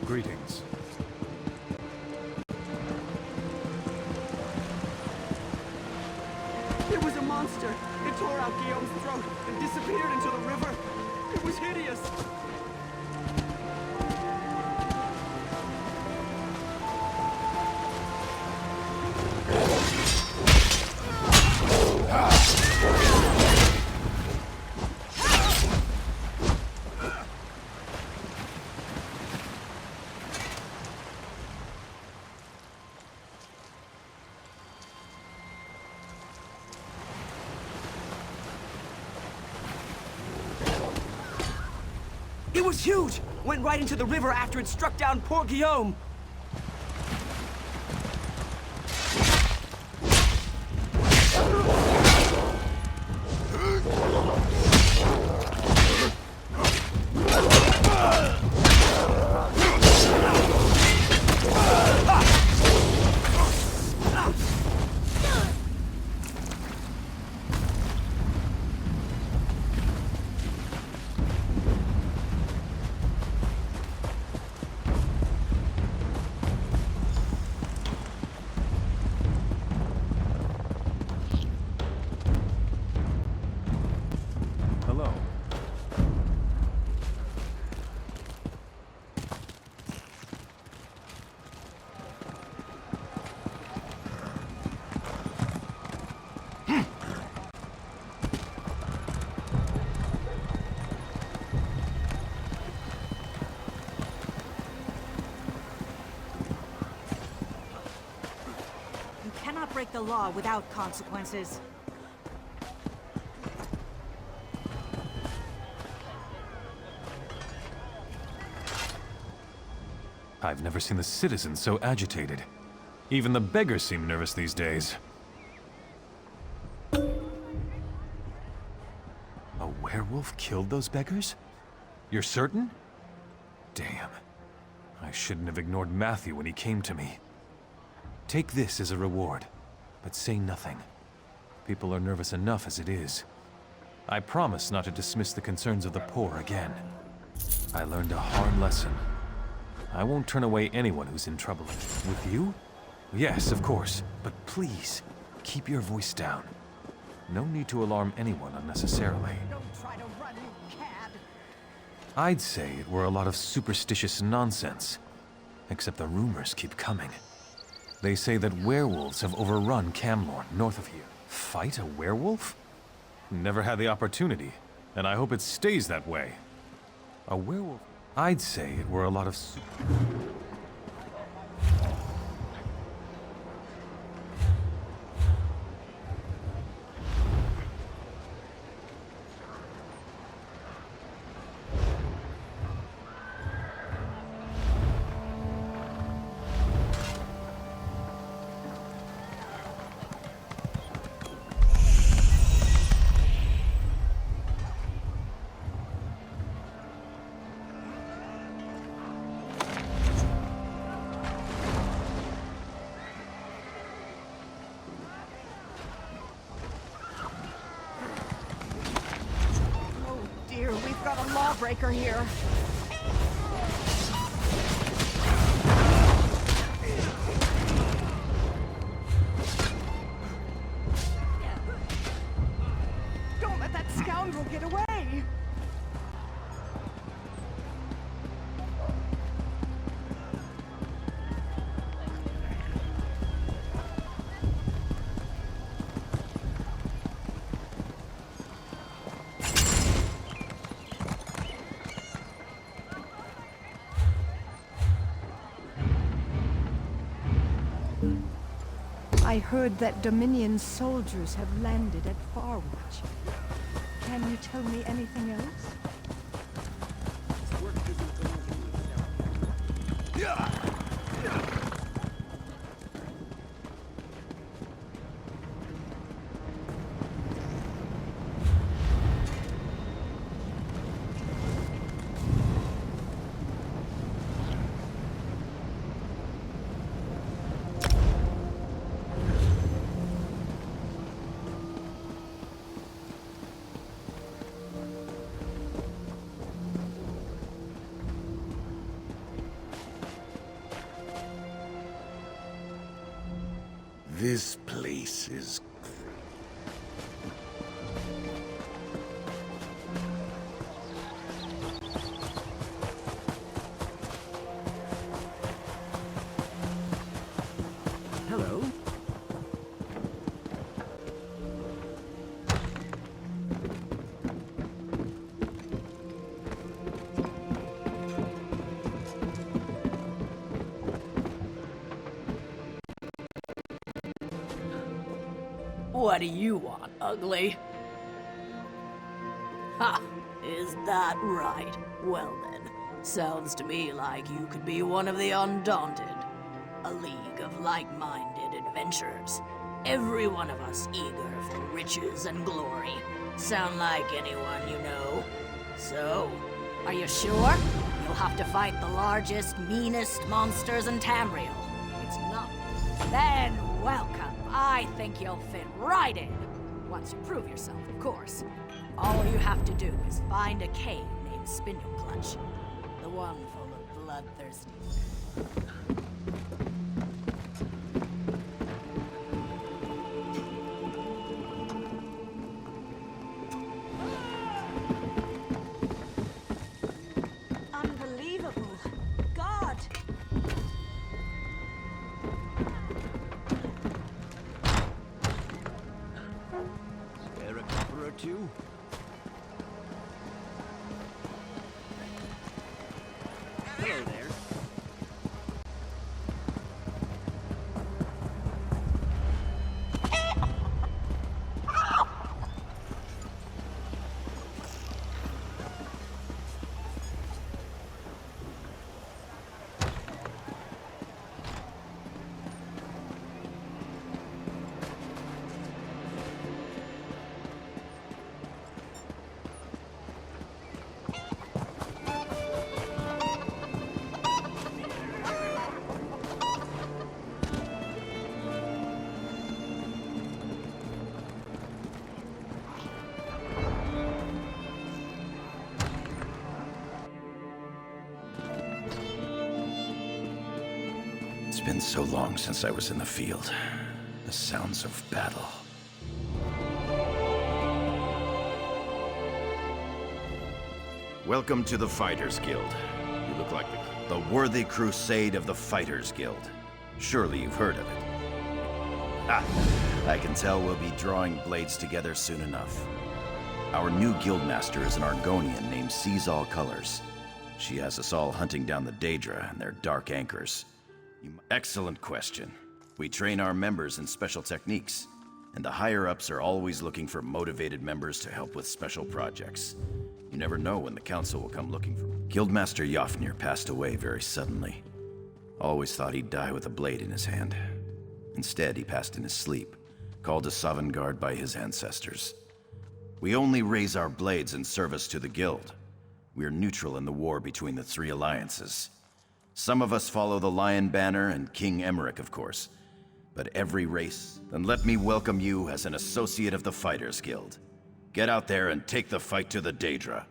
Greetings. It was a monster. It tore out Guillaume's throat and disappeared into the river. It was hideous. It was huge! Went right into the river after it struck down poor Guillaume! Hello. You cannot break the law without consequences. I've never seen the citizens so agitated. Even the beggars seem nervous these days. A werewolf killed those beggars? You're certain? Damn. I shouldn't have ignored Matthew when he came to me. Take this as a reward, but say nothing. People are nervous enough as it is. I promise not to dismiss the concerns of the poor again. I learned a hard lesson. I won't turn away anyone who's in trouble. With you? Yes, of course. But please, keep your voice down. No need to alarm anyone unnecessarily. Don't try to run, you cad. I'd say it were a lot of superstitious nonsense. Except the rumors keep coming. They say that werewolves have overrun Camlorn, north of here. Fight a werewolf? Never had the opportunity, and I hope it stays that way. A werewolf? I'd say it were a lot of Dear, we've got a lawbreaker here. Don't let that scoundrel get away! I heard that Dominion soldiers have landed at Farwatch. Can you tell me anything else? This place is... Hello. What do you want, ugly? Ha! Is that right? Well then, sounds to me like you could be one of the Undaunted. A league of like-minded adventurers. Every one of us eager for riches and glory. Sound like anyone you know? So, are you sure? You'll have to fight the largest, meanest monsters in Tamriel. It's not. Then welcome. I think you'll fit right in. Once you prove yourself, of course. All you have to do is find a cave named Spindle Clutch. The one full of bloodthirsty. Unbelievable. God! Spare a copper or two? Hello there. It's been so long since I was in the field. The sounds of battle. Welcome to the Fighters Guild. You look like the worthy crusade of the Fighters Guild. Surely you've heard of it. Ah, I can tell we'll be drawing blades together soon enough. Our new guildmaster is an Argonian named Sees All Colors. She has us all hunting down the Daedra and their dark anchors. Excellent question. We train our members in special techniques, and the higher-ups are always looking for motivated members to help with special projects. You never know when the council will come looking for me. Guildmaster Jofnir passed away very suddenly. Always thought he'd die with a blade in his hand. Instead, he passed in his sleep, called to Sovngarde by his ancestors. We only raise our blades in service to the guild. We're neutral in the war between the three alliances. Some of us follow the Lion Banner and King Emmerich, of course. But every race, then let me welcome you as an associate of the Fighters Guild. Get out there and take the fight to the Daedra.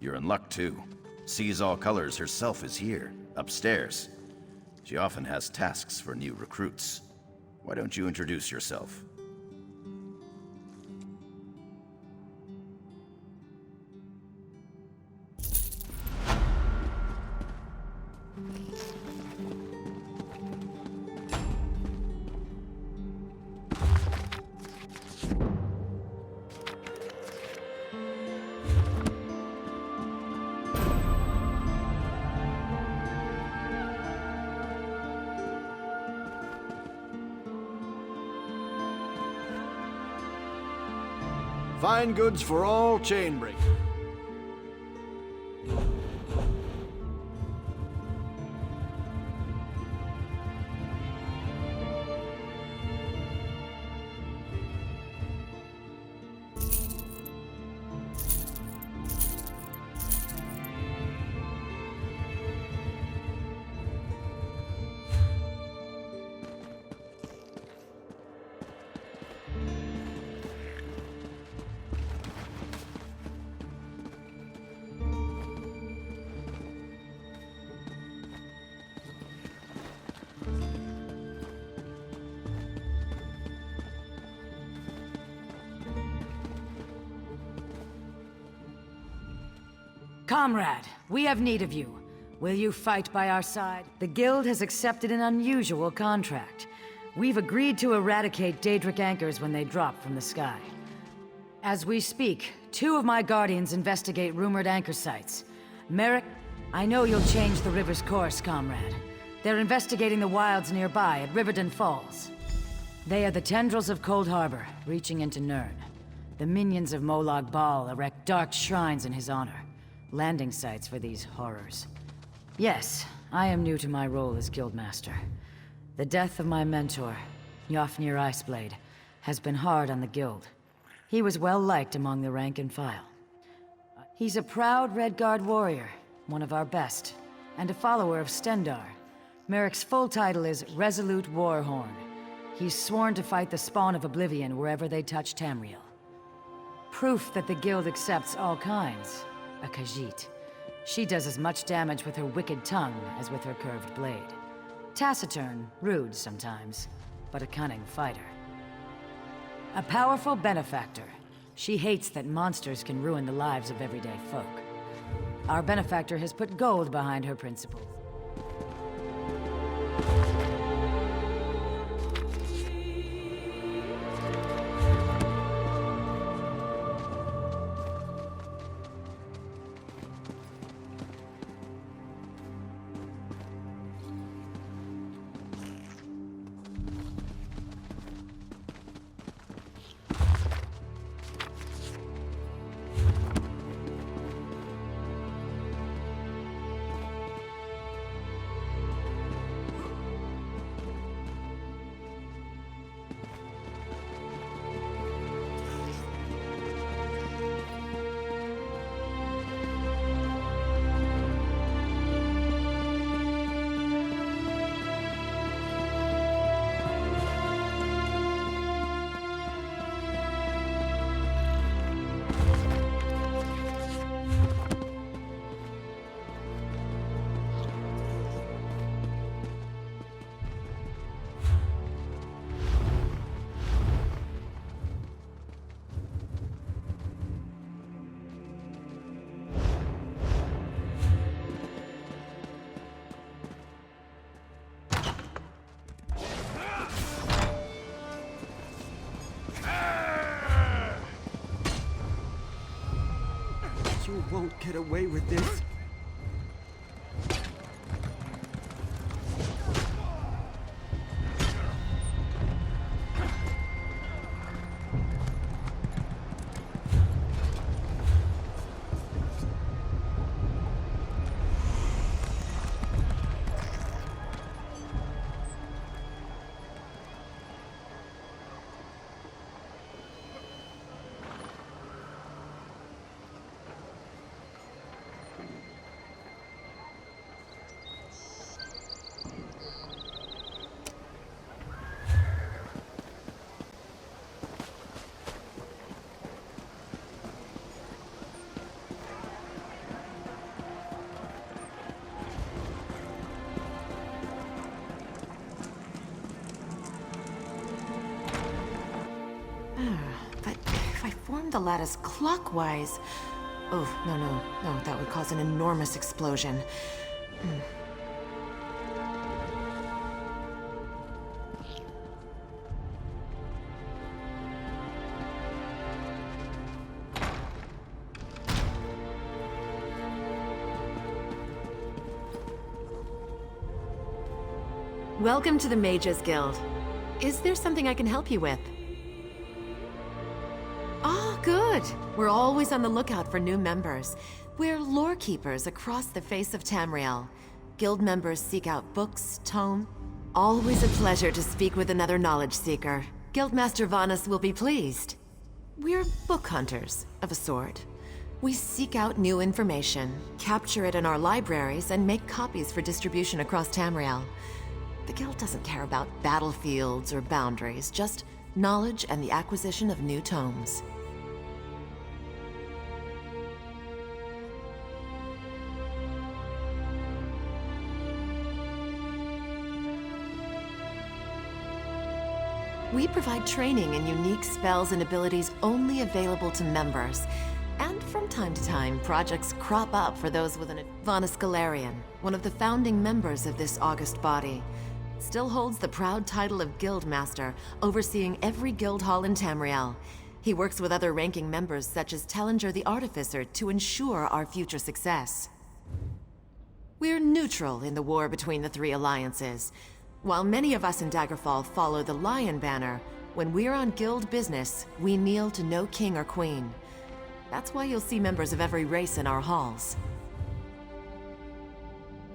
You're in luck, too. Sees All Colors herself is here, upstairs. She often has tasks for new recruits. Why don't you introduce yourself? Fine goods for all chainbreakers. Comrade, we have need of you. Will you fight by our side? The Guild has accepted an unusual contract. We've agreed to eradicate Daedric anchors when they drop from the sky. As we speak, 2 of my Guardians investigate rumored anchor sites. Merrick, I know you'll change the river's course, comrade. They're investigating the wilds nearby at Riverdon Falls. They are the tendrils of Cold Harbor, reaching into Nirn. The minions of Molag Bal erect dark shrines in his honor. Landing sites for these horrors. Yes, I am new to my role as Guildmaster. The death of my mentor, Yofnir Iceblade, has been hard on the Guild. He was well liked among the rank and file. He's a proud Redguard warrior, one of our best, and a follower of Stendarr. Merrick's full title is Resolute Warhorn. He's sworn to fight the spawn of Oblivion wherever they touch Tamriel. Proof that the Guild accepts all kinds. A Khajiit. She does as much damage with her wicked tongue as with her curved blade. Taciturn, rude sometimes, but a cunning fighter. A powerful benefactor. She hates that monsters can ruin the lives of everyday folk. Our benefactor has put gold behind her principles. You won't get away with this. But if I form the lattice clockwise... Oh, no, that would cause an enormous explosion. Welcome to the Mages Guild. Is there something I can help you with? Oh, good. We're always on the lookout for new members. We're lore keepers across the face of Tamriel. Guild members seek out books, tome. Always a pleasure to speak with another knowledge seeker. Guildmaster Vanus will be pleased. We're book hunters, of a sort. We seek out new information, capture it in our libraries, and make copies for distribution across Tamriel. The Guild doesn't care about battlefields or boundaries, just knowledge and the acquisition of new tomes. We provide training in unique spells and abilities only available to members. And from time to time, projects crop up for those with an... Vana Scalarian, one of the founding members of this august body, still holds the proud title of Guildmaster, overseeing every guild hall in Tamriel. He works with other ranking members such as Tellinger the Artificer to ensure our future success. We're neutral in the war between the three alliances. While many of us in Daggerfall follow the Lion Banner, when we're on guild business, we kneel to no king or queen. That's why you'll see members of every race in our halls.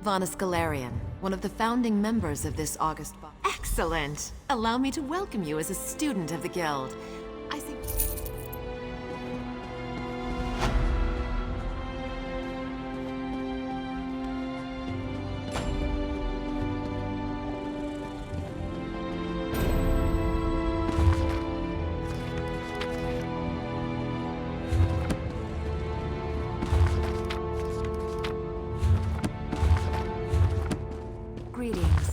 Vana Scalarian, one of the founding members of this august body. Excellent! Allow me to welcome you as a student of the guild. I see... Greetings.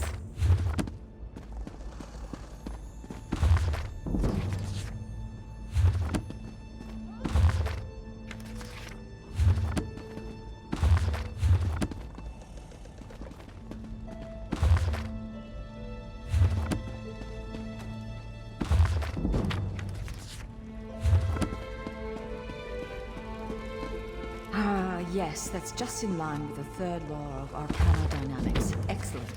Yes, that's just in line with the third law of Arcana Dynamics. Excellent.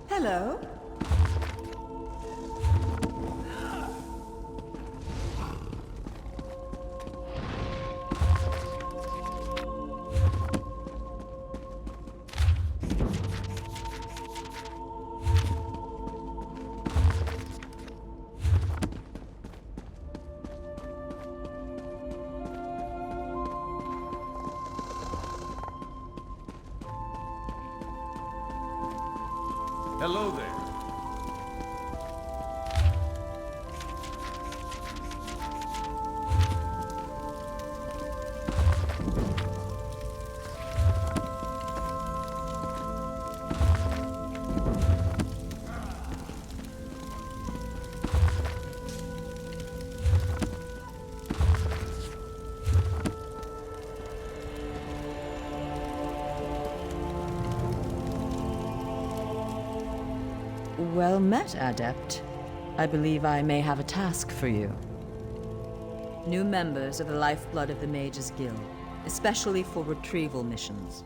Hello? Hello there. Well met, Adept. I believe I may have a task for you. New members of the Lifeblood of the Mages Guild, especially for retrieval missions.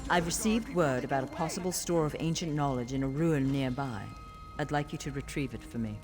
I've received word about a possible store of ancient knowledge in a ruin nearby. I'd like you to retrieve it for me.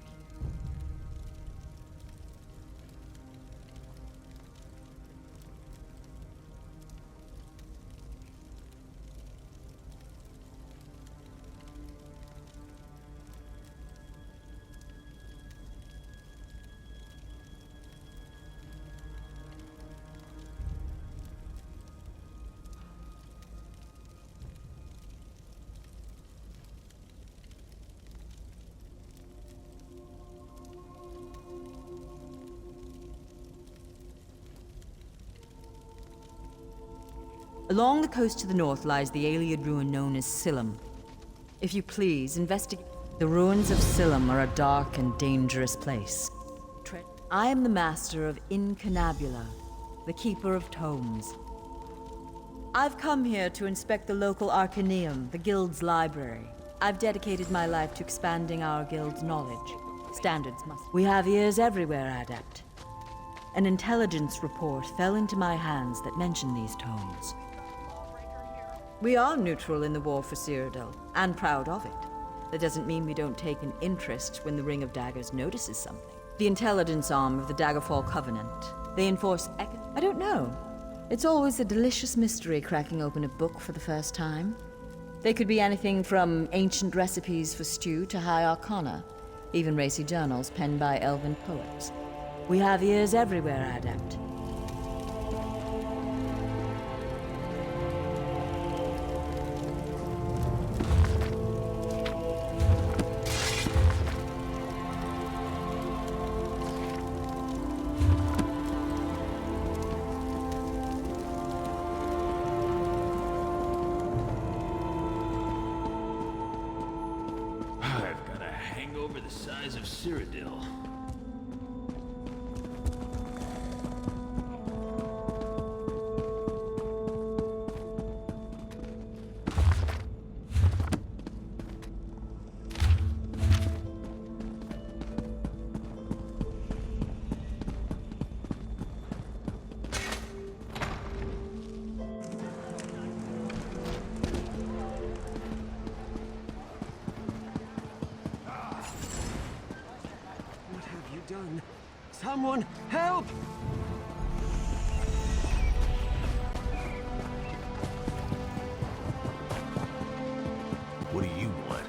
Along the coast to the north lies the Ayleid ruin known as Silim. If you please, investigate. The ruins of Silim are a dark and dangerous place. I am the master of Incunabula, the keeper of tomes. I've come here to inspect the local Arcaneum, the guild's library. I've dedicated my life to expanding our guild's knowledge. Standards must... We have ears everywhere, Adept. An intelligence report fell into my hands that mentioned these tomes. We are neutral in the war for Cyrodiil, and proud of it. That doesn't mean we don't take an interest when the Ring of Daggers notices something. The intelligence arm of the Daggerfall Covenant. They enforce I don't know. It's always a delicious mystery cracking open a book for the first time. They could be anything from ancient recipes for stew to high arcana, even racy journals penned by elven poets. We have ears everywhere, Adept. I've got a hangover the size of Cyrodiil. What have you done? Someone help! What do you want?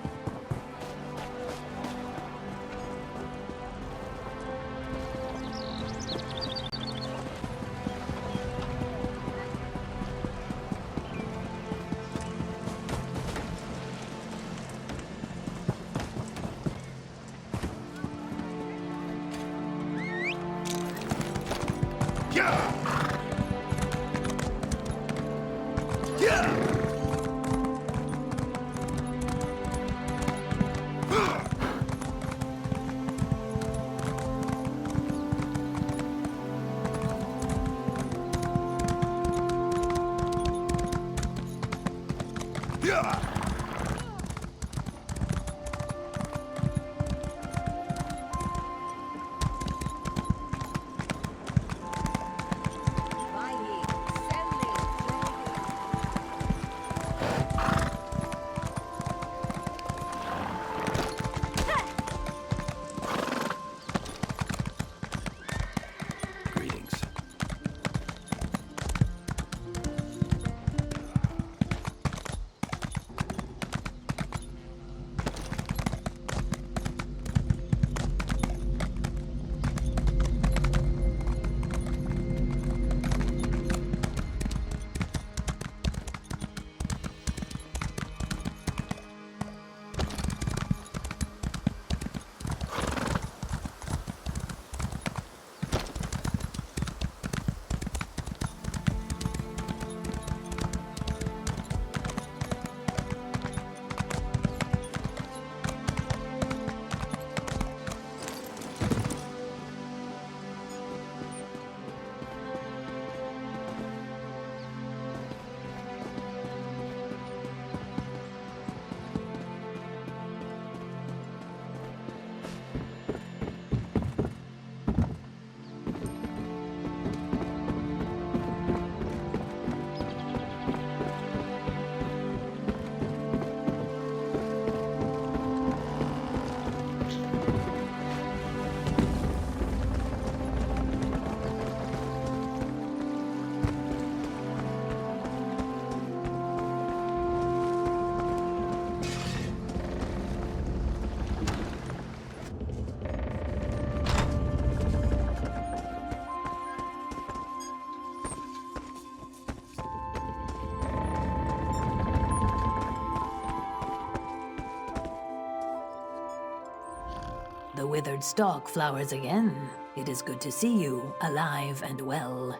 The withered stalk flowers again. It is good to see you, alive and well.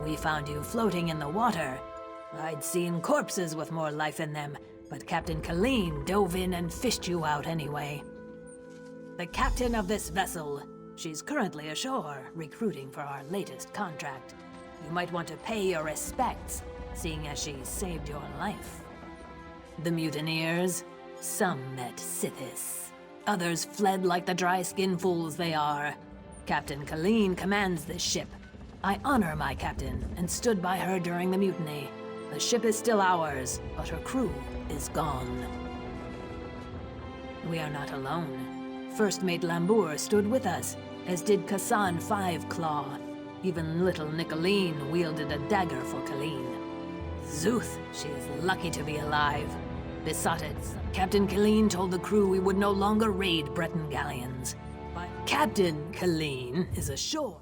We found you floating in the water. I'd seen corpses with more life in them, but Captain Colleen dove in and fished you out anyway. The captain of this vessel. She's currently ashore, recruiting for our latest contract. You might want to pay your respects, seeing as she saved your life. The mutineers, some met Sithis. Others fled like the dry-skinned fools they are. Captain Colleen commands this ship. I honor my captain and stood by her during the mutiny. The ship is still ours, but her crew is gone. We are not alone. First Mate Lambour stood with us. as did Kassan Fiveclaw. Even little Nicoline wielded a dagger for Colleen. Zuth, she is lucky to be alive. Besotted, Captain Colleen told the crew we would no longer raid Breton galleons. But Captain Colleen is ashore.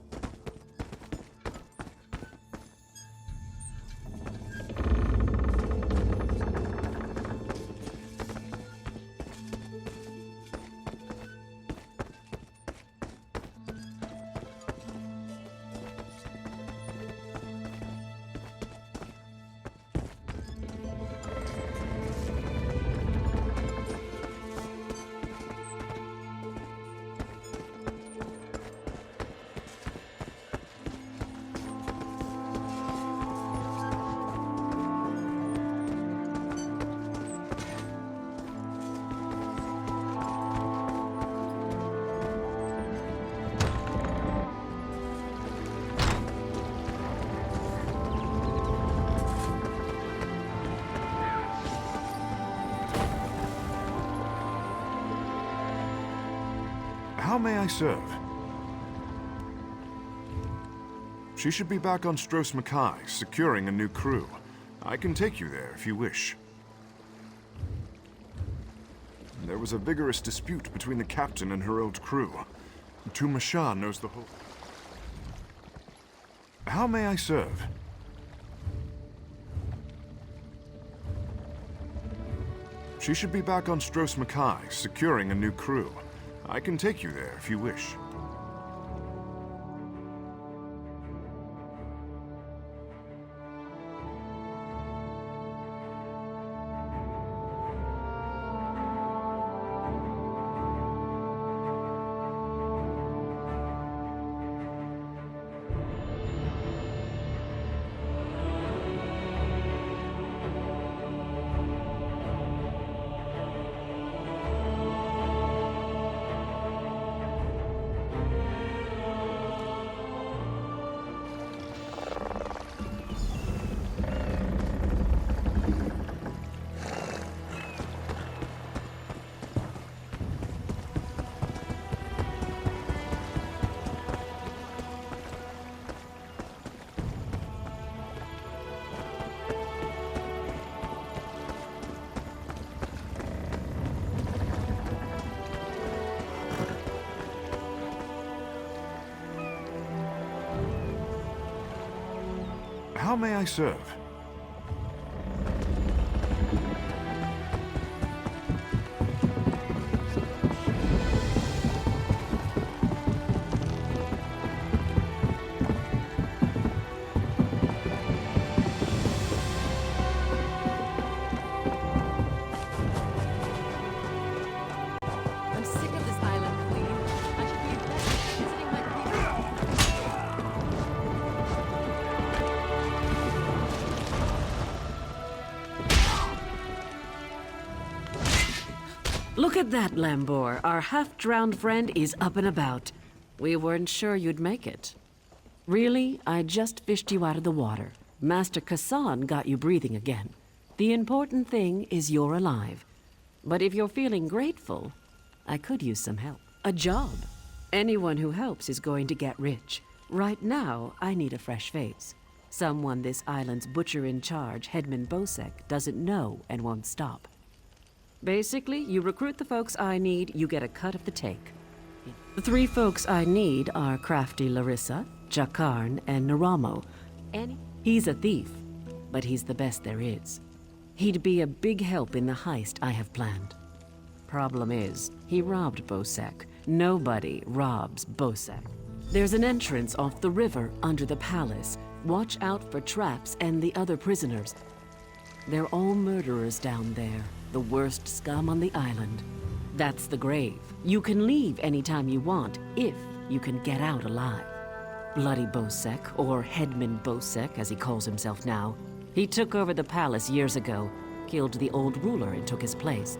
How may I serve? She should be back on Stros Mackay, securing a new crew. I can take you there if you wish. There was a vigorous dispute between the captain and her old crew. Tuma Shah knows the whole... How may I serve? She should be back on Stros Mackay, securing a new crew. I can take you there if you wish. How may I serve? I'm sick of this island, Queen. I should be back visiting my Look at that, Lambor. Our half-drowned friend is up and about. We weren't sure you'd make it. Really, I just fished you out of the water. Master Kassan got you breathing again. The important thing is you're alive. But if you're feeling grateful, I could use some help. A job. Anyone who helps is going to get rich. Right now, I need a fresh face. Someone this island's butcher-in-charge, Headman Bosek, doesn't know and won't stop. Basically, you recruit the folks I need, you get a cut of the take. The three folks I need are crafty Larissa, Jakarn, and Naramo. And he's a thief, but he's the best there is. He'd be a big help in the heist I have planned. Problem is, he robbed Bosek. Nobody robs Bosek. There's an entrance off the river under the palace. Watch out for traps and the other prisoners. They're all murderers down there, the worst scum on the island. That's the grave. You can leave anytime you want, if you can get out alive. Bloody Bosek, or Headman Bosek as he calls himself now, he took over the palace years ago, killed the old ruler and took his place.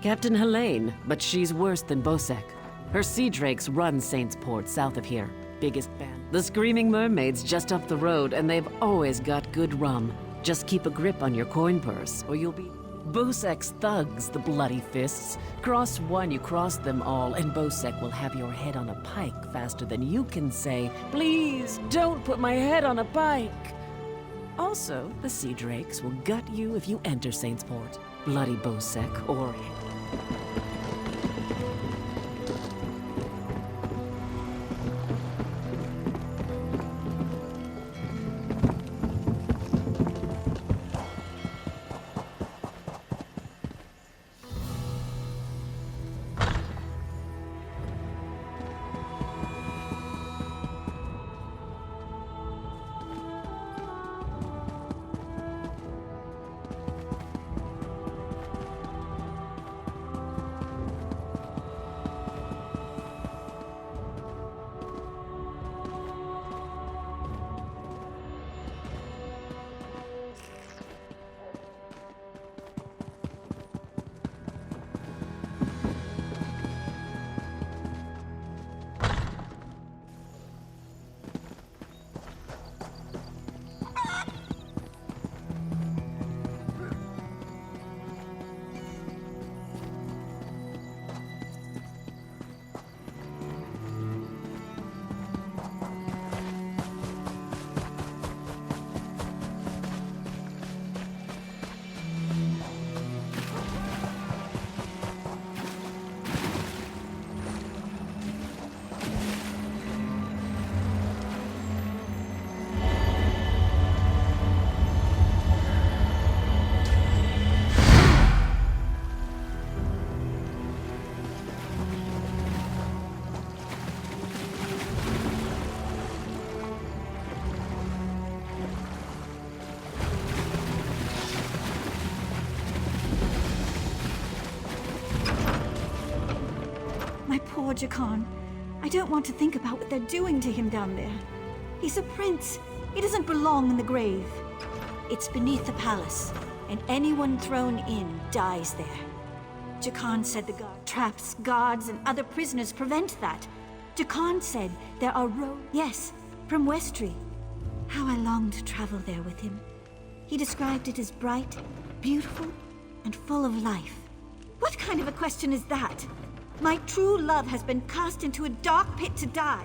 Captain Helene, but she's worse than Bosek. Her sea drakes run Saint's Port south of here. Biggest band. The Screaming Mermaid's just up the road, and they've always got good rum. Just keep a grip on your coin purse, or you'll be... Bosek's thugs, the bloody fists. Cross one, you cross them all, and Bosek will have your head on a pike faster than you can say, "Please, don't put my head on a pike." Also, the Sea Drakes will gut you if you enter Saintsport. Bloody Bosek, or... Poor Jakan. I don't want to think about what they're doing to him down there. He's a prince. He doesn't belong in the grave. It's beneath the palace, and anyone thrown in dies there. Jakan said the traps, guards, and other prisoners prevent that. Jakan said there are yes, from Westry. How I longed to travel there with him. He described it as bright, beautiful, and full of life. What kind of a question is that? My true love has been cast into a dark pit to die.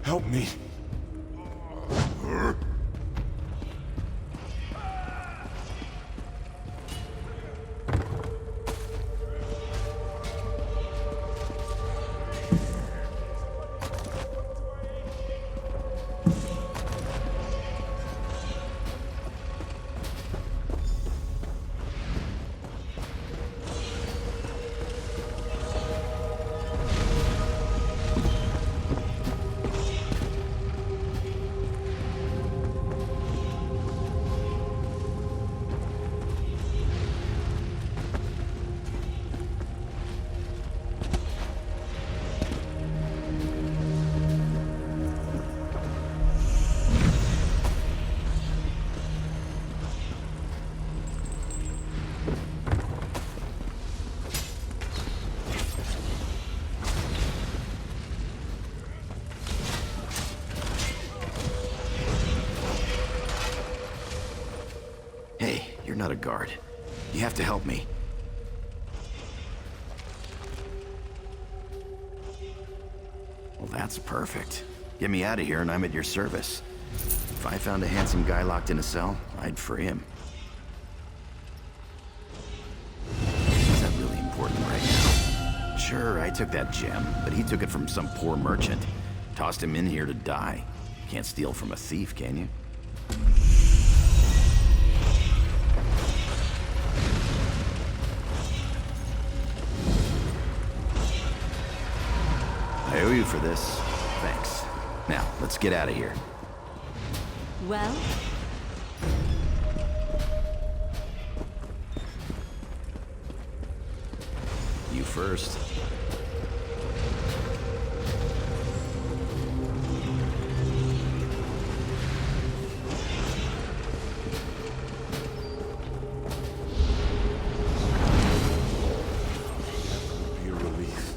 Help me. You're not a guard. You have to help me. Well, that's perfect. Get me out of here and I'm at your service. If I found a handsome guy locked in a cell, I'd free him. Is that really important right now? Sure, I took that gem, but he took it from some poor merchant. Tossed him in here to die. Can't steal from a thief, can you? I owe you for this. Thanks. Now, let's get out of here. Well? You first. Be a relief.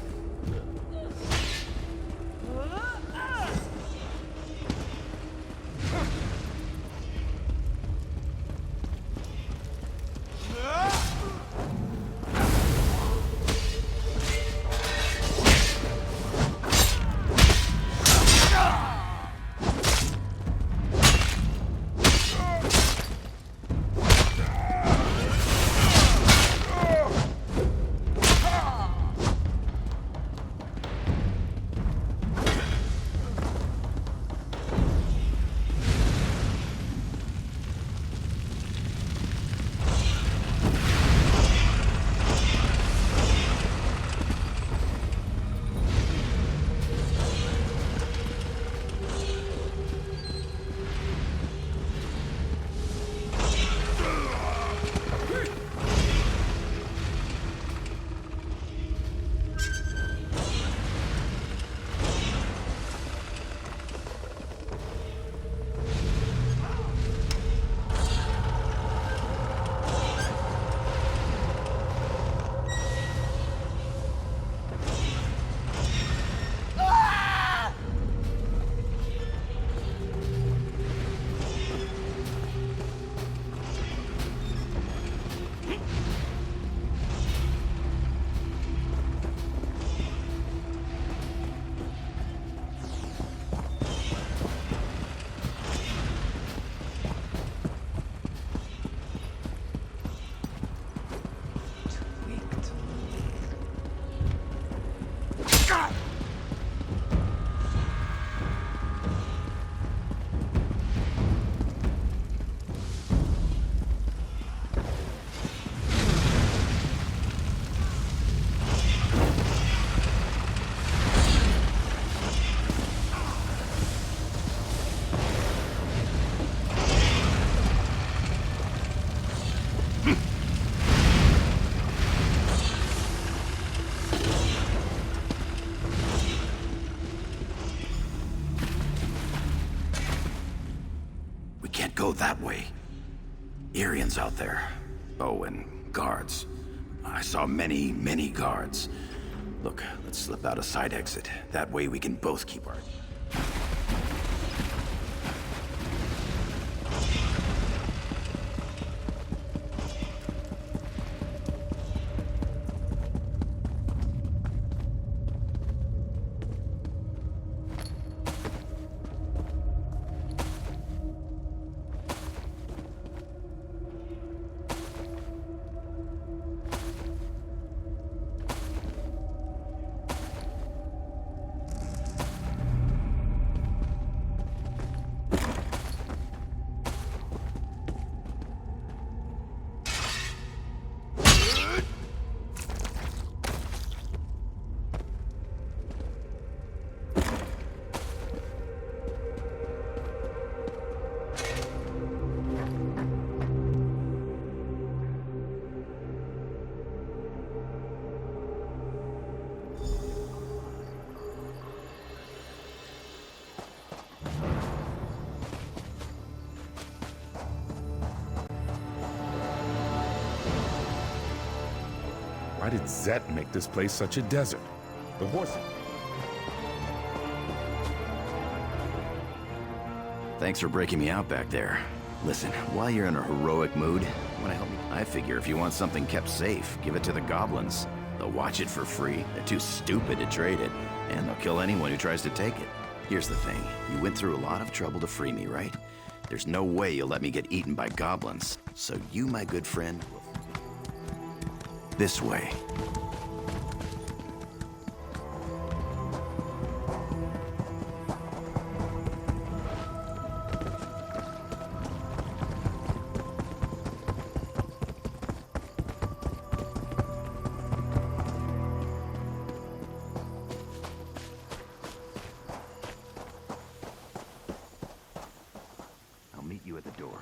Go that way. Irians out there. Oh, and guards. I saw many, many guards. Look, let's slip out a side exit. That way we can both keep our... did Zet make this place such a desert? The horses... Thanks for breaking me out back there. Listen, while you're in a heroic mood, wanna help me? I figure if you want something kept safe, give it to the goblins. They'll watch it for free. They're too stupid to trade it, and they'll kill anyone who tries to take it. Here's the thing. You went through a lot of trouble to free me, right? There's no way you'll let me get eaten by goblins. So you, my good friend, will... This way. I'll meet you at the door.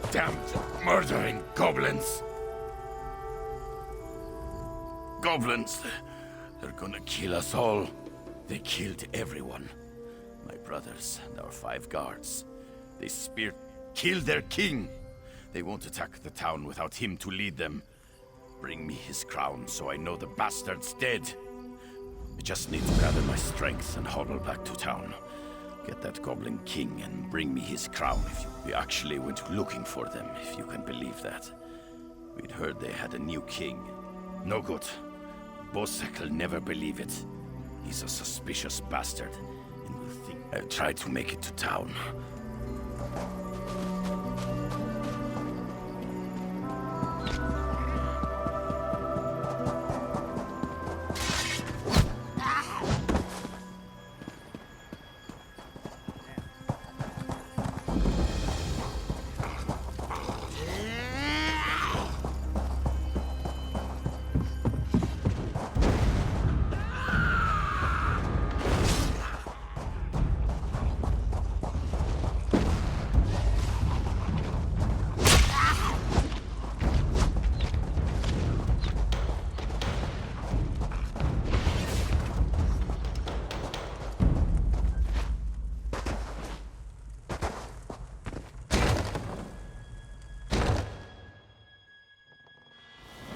Damned, murdering goblins! Goblins! They're gonna kill us all. They killed everyone. My brothers and our 5 guards. They killed their king. They won't attack the town without him to lead them. Bring me his crown so I know the bastard's dead. I just need to gather my strength and hobble back to town. Get that goblin king and bring me his crown. We actually went looking for them, if you can believe that. We'd heard they had a new king. No good. Bosek'll never believe it. He's a suspicious bastard, and will think I tried to make it to town.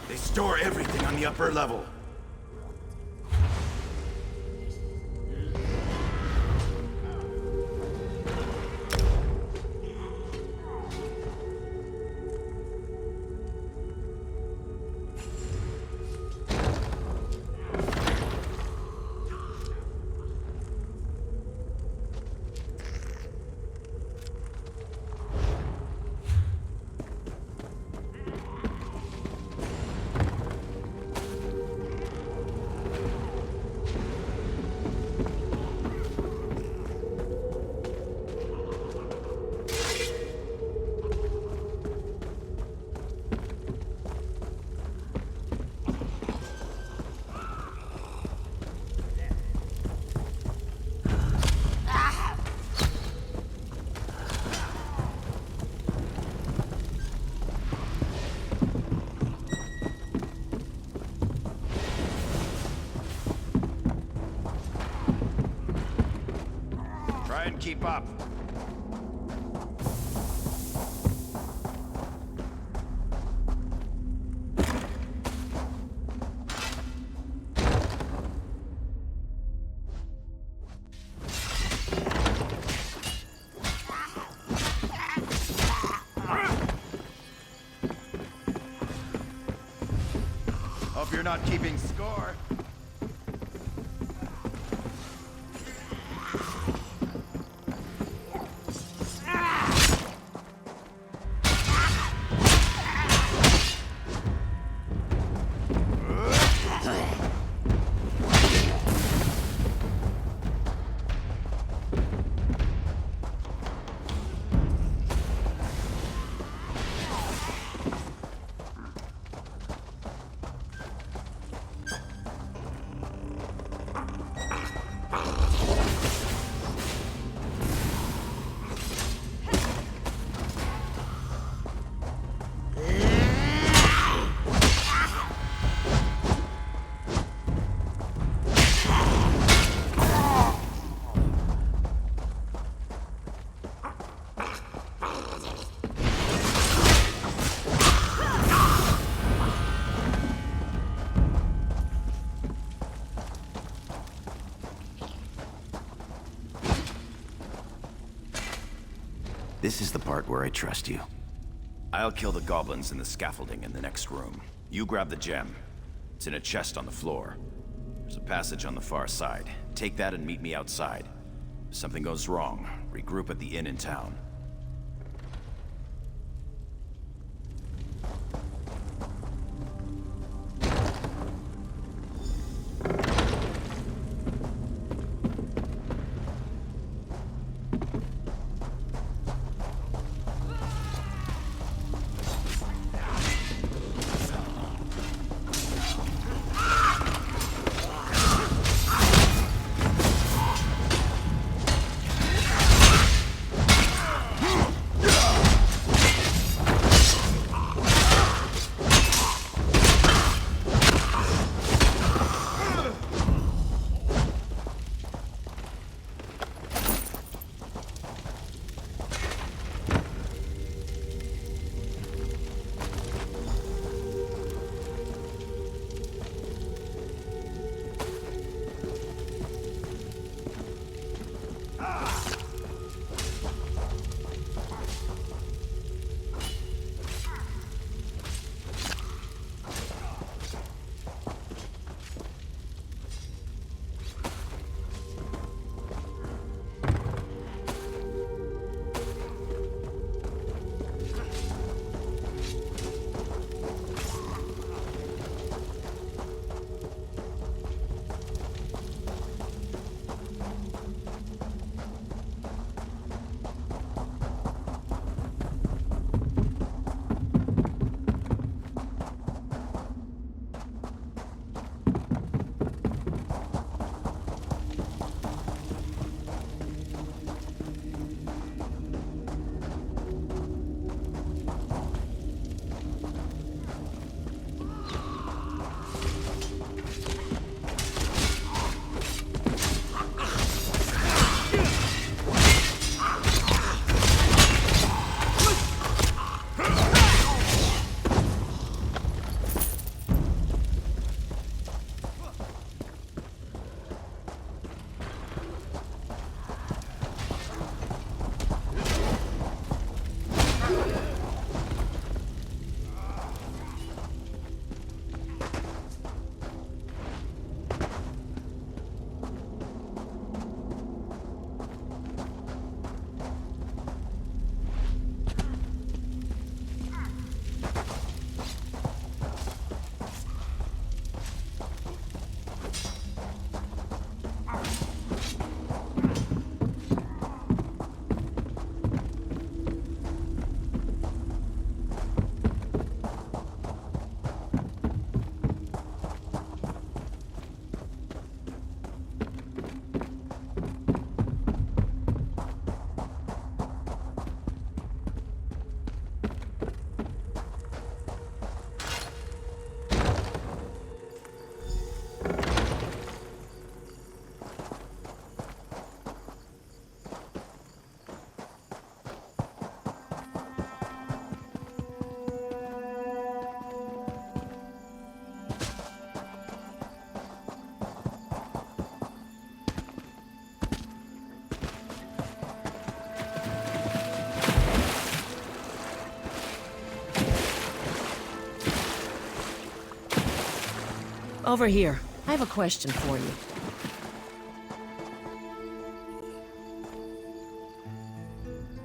They store everything on the upper level. Try and keep up. Hope you're not keeping score. This is the part where I trust you. I'll kill the goblins in the scaffolding in the next room. You grab the gem. It's in a chest on the floor. There's a passage on the far side. Take that and meet me outside. If something goes wrong, regroup at the inn in town. Over here. I have a question for you.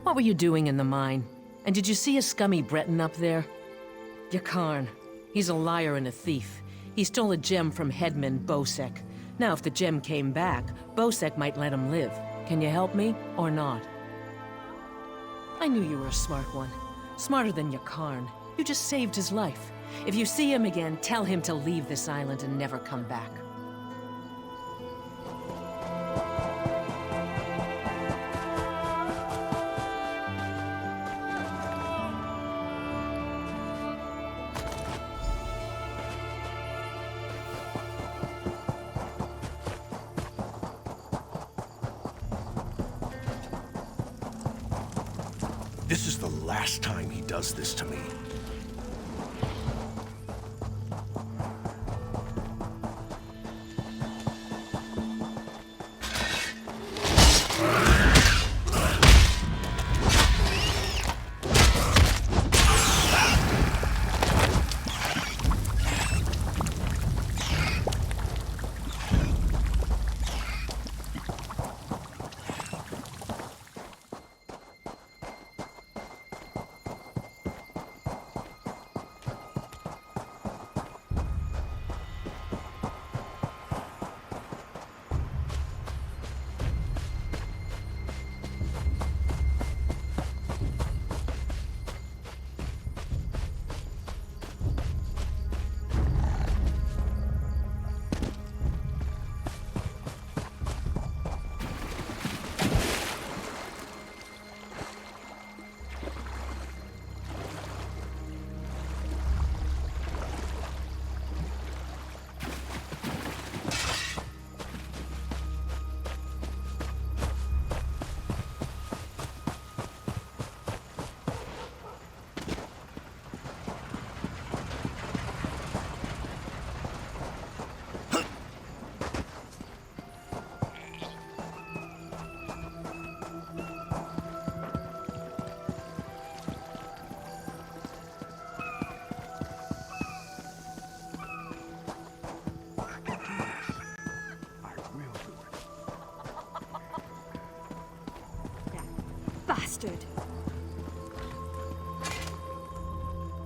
What were you doing in the mine? And did you see a scummy Breton up there? Yakarn. He's a liar and a thief. He stole a gem from headman Bosek. Now, if the gem came back, Bosek might let him live. Can you help me, or not? I knew you were a smart one. Smarter than Yakarn. You just saved his life. If you see him again, tell him to leave this island and never come back. This is the last time he does this to me.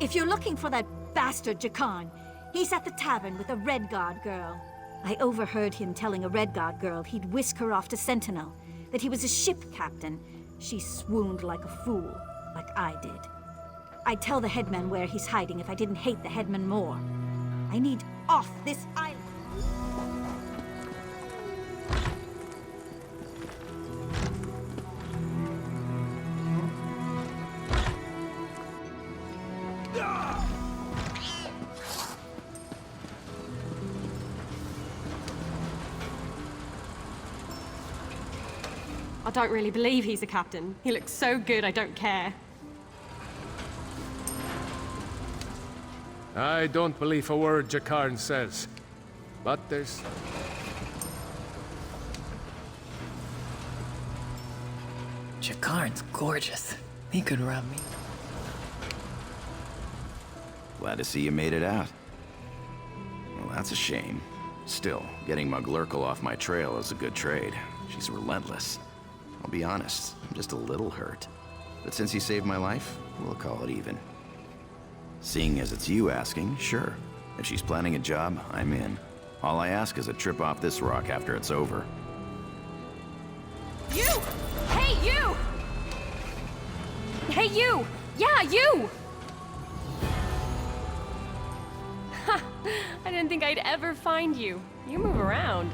If you're looking for that bastard Jakarn, he's at the tavern with a Redguard girl. I overheard him telling a Redguard girl he'd whisk her off to Sentinel, that he was a ship captain. She swooned like a fool, like I did. I'd tell the headman where he's hiding if I didn't hate the headman more. I need off this island. I don't really believe he's a captain. He looks so good, I don't care. I don't believe a word Jakarn says. But there's... Jakarn's gorgeous. He could rub me. Glad to see you made it out. Well, that's a shame. Still, getting Muglurkle off my trail is a good trade. She's relentless. I'll be honest, I'm just a little hurt. But since you saved my life, we'll call it even. Seeing as it's you asking, sure. If she's planning a job, I'm in. All I ask is a trip off this rock after it's over. You! Hey, you! Hey, you! Yeah, you! Ha! I didn't think I'd ever find you. You move around.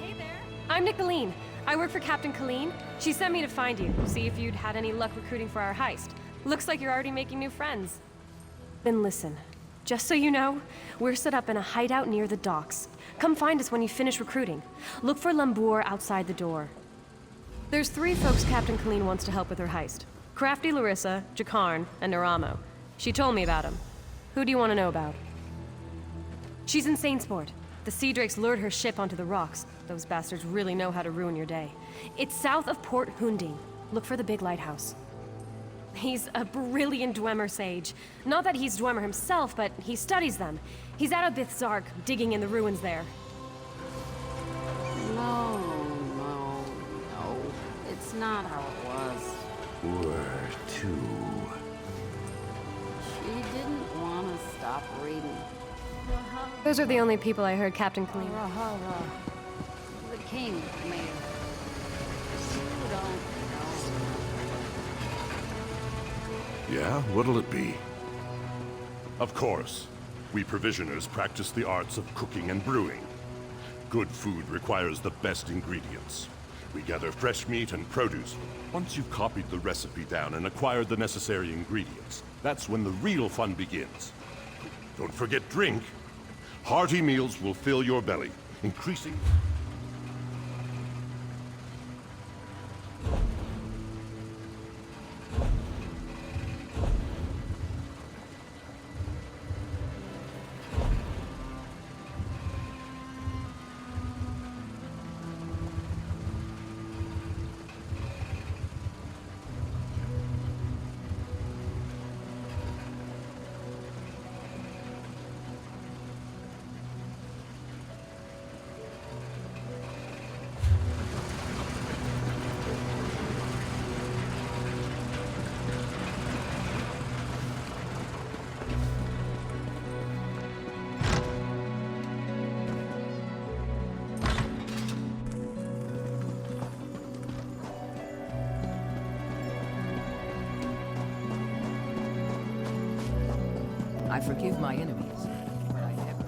Hey there. I'm Nicolene. I work for Captain Colleen. She sent me to find you, see if you'd had any luck recruiting for our heist. Looks like you're already making new friends. Then listen, just so you know, we're set up in a hideout near the docks. Come find us when you finish recruiting. Look for Lambour outside the door. There's 3 folks Captain Colleen wants to help with her heist. Crafty Larissa, Jakarn, and Naramo. She told me about him. Who do you want to know about? She's in Sainsport. The Sea Drakes lured her ship onto the rocks. Those bastards really know how to ruin your day. It's south of Port Hunding. Look for the big lighthouse. He's a brilliant Dwemer sage. Not that he's Dwemer himself, but he studies them. He's out of Bithzark, digging in the ruins there. No. It's not how it was. Where to? She didn't want to stop reading. Those are the only people I heard Captain Colleen. The king made her. You don't know. Yeah, what'll it be? Of course. We provisioners practice the arts of cooking and brewing. Good food requires the best ingredients. We gather fresh meat and produce. Once you've copied the recipe down and acquired the necessary ingredients, that's when the real fun begins. Don't forget drink. Hearty meals will fill your belly, increasing... I forgive my enemies, but I never...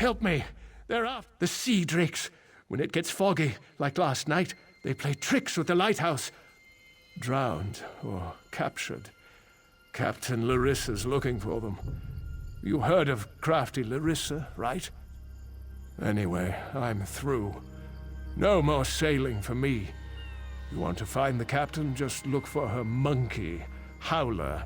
Help me! They're after the sea drakes. When it gets foggy, like last night, they play tricks with the lighthouse. Drowned or captured. Captain Larissa's looking for them. You heard of crafty Larissa, right? Anyway, I'm through. No more sailing for me. You want to find the captain? Just look for her monkey, Howler.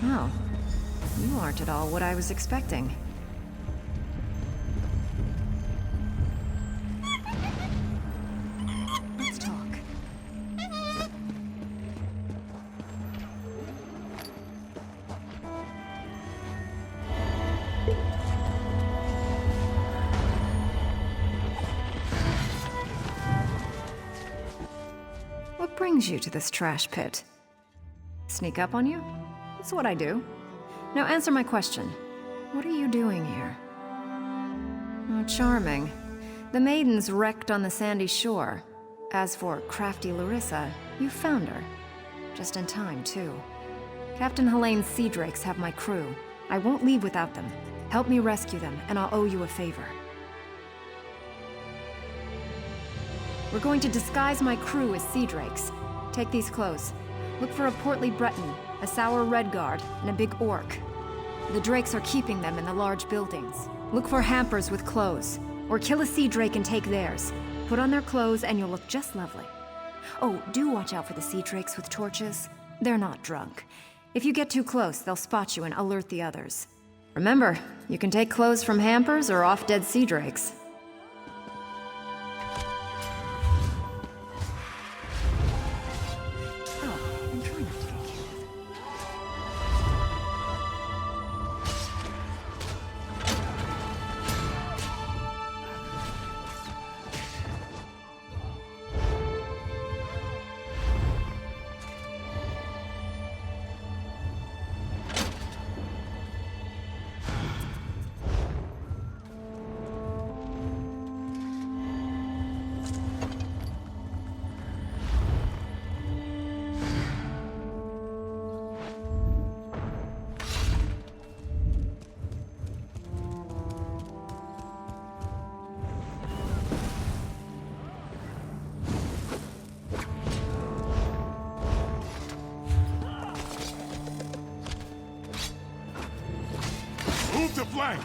Oh. You aren't at all what I was expecting. Let's talk. What brings you to this trash pit? Sneak up on you? That's what I do. Now answer my question. What are you doing here? Oh, charming. The maiden's wrecked on the sandy shore. As for crafty Larissa, you found her. Just in time, too. Captain Helene's Sea Drakes have my crew. I won't leave without them. Help me rescue them, and I'll owe you a favor. We're going to disguise my crew as Sea Drakes. Take these clothes. Look for a portly Breton, a sour Redguard, and a big orc. The Drakes are keeping them in the large buildings. Look for hampers with clothes, or kill a Sea Drake and take theirs. Put on their clothes and you'll look just lovely. Oh, do watch out for the Sea Drakes with torches. They're not drunk. If you get too close, they'll spot you and alert the others. Remember, you can take clothes from hampers or off-dead Sea Drakes. Move to flank!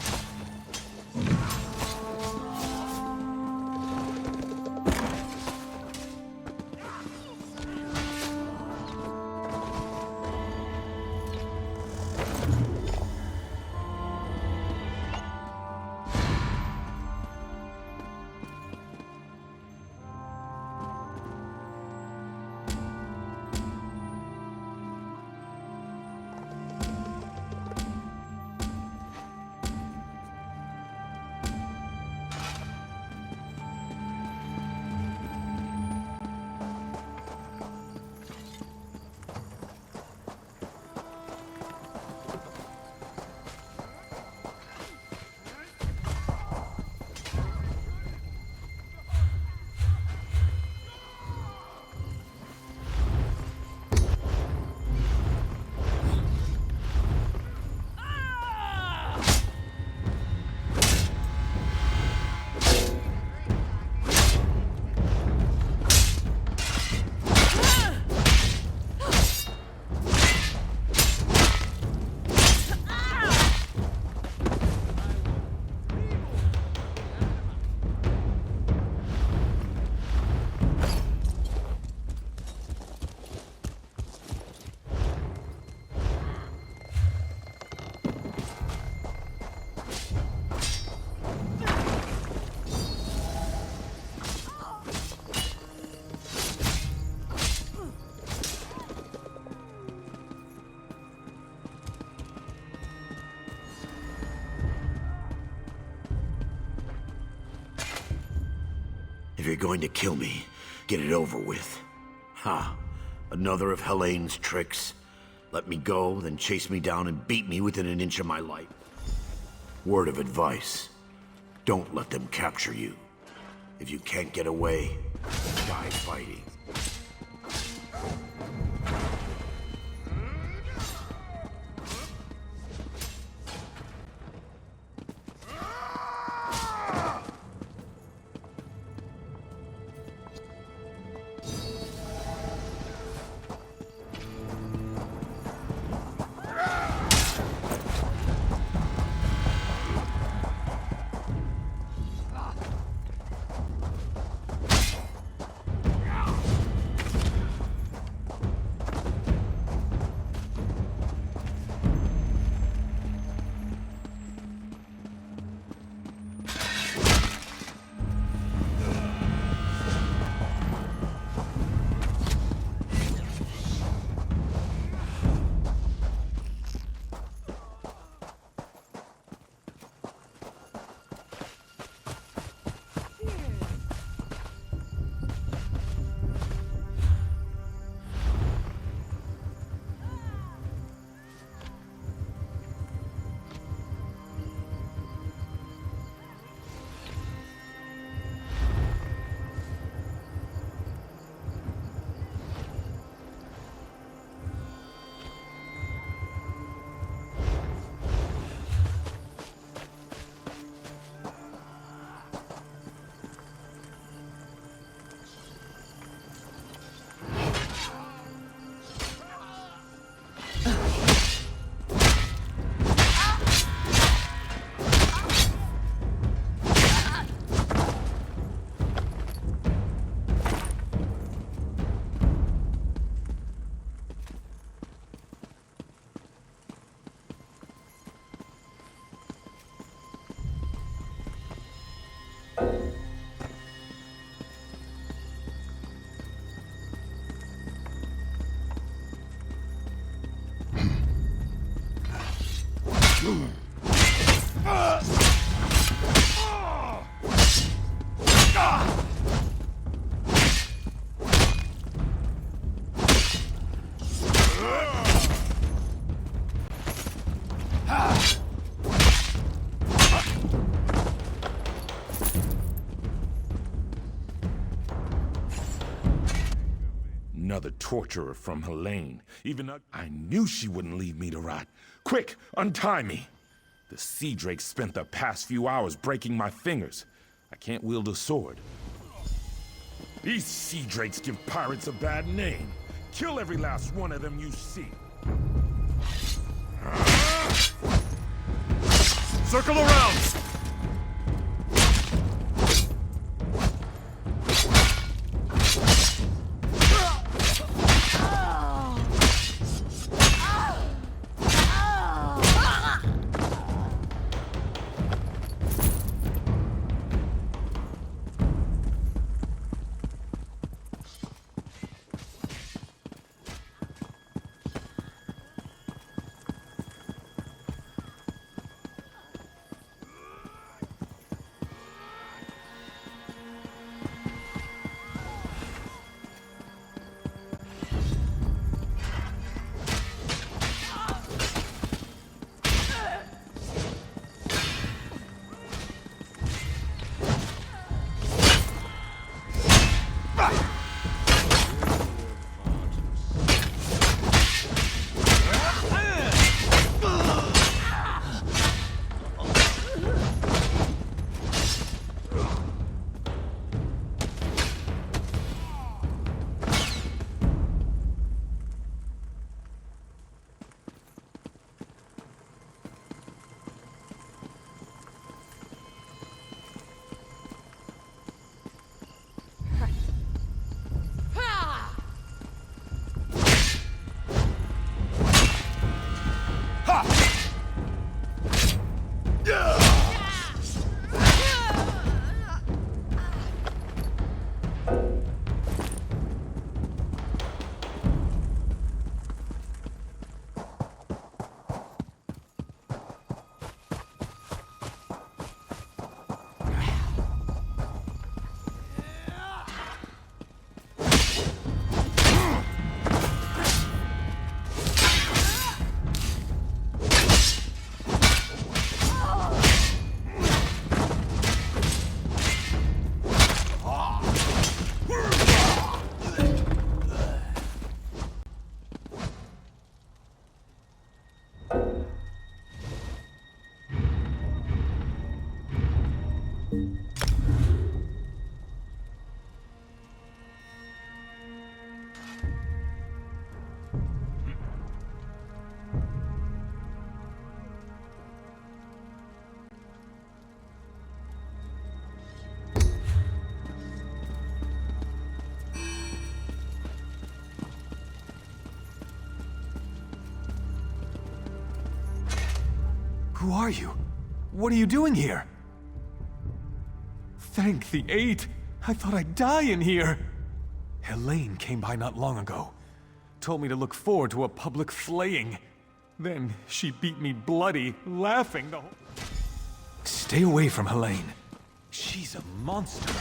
If you're going to kill me, get it over with. Ha! Another of Helene's tricks. Let me go, then chase me down and beat me within an inch of my life. Word of advice. Don't let them capture you. If you can't get away, die fighting. Another torturer from Helene. Even I knew she wouldn't leave me to rot. Quick, untie me! The Sea Drakes spent the past few hours breaking my fingers. I can't wield a sword. These Sea Drakes give pirates a bad name. Kill every last one of them you see. Circle around! Who are you? What are you doing here? Thank the Eight! I thought I'd die in here! Helene came by not long ago. Told me to look forward to a public flaying. Then she beat me bloody, laughing the whole... Stay away from Helene. She's a monster.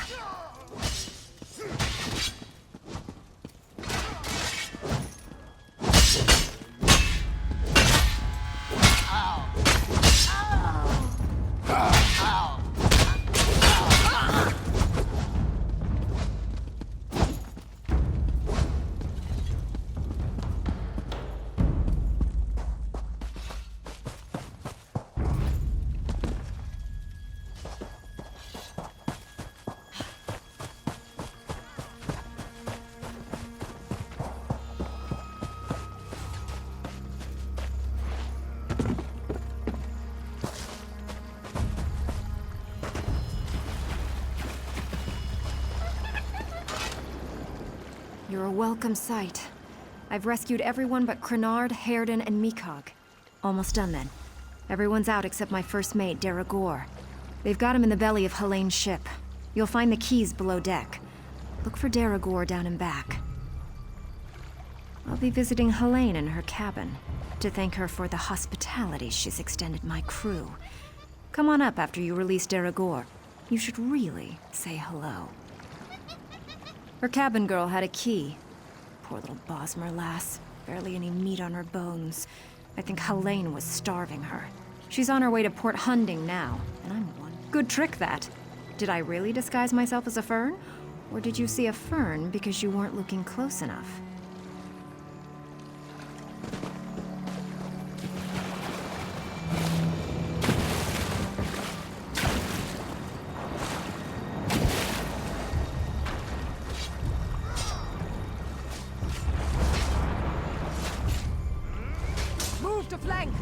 You're a welcome sight. I've rescued everyone but Crenard, Herden, and Mikog. Almost done then. Everyone's out except my first mate, Deragor. They've got him in the belly of Helene's ship. You'll find the keys below deck. Look for Deragor down and back. I'll be visiting Helene in her cabin to thank her for the hospitality she's extended my crew. Come on up after you release Deragor. You should really say hello. Her cabin girl had a key. Poor little Bosmer lass. Barely any meat on her bones. I think Helene was starving her. She's on her way to Port Hunding now, and I'm one. Good trick, that. Did I really disguise myself as a fern? Or did you see a fern because you weren't looking close enough? Move to flank!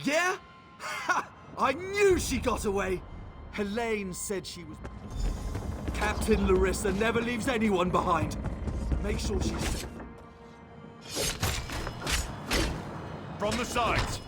Yeah? Ha! I knew she got away! Helene said she was... Captain Larissa never leaves anyone behind. Make sure she's safe. From the sides!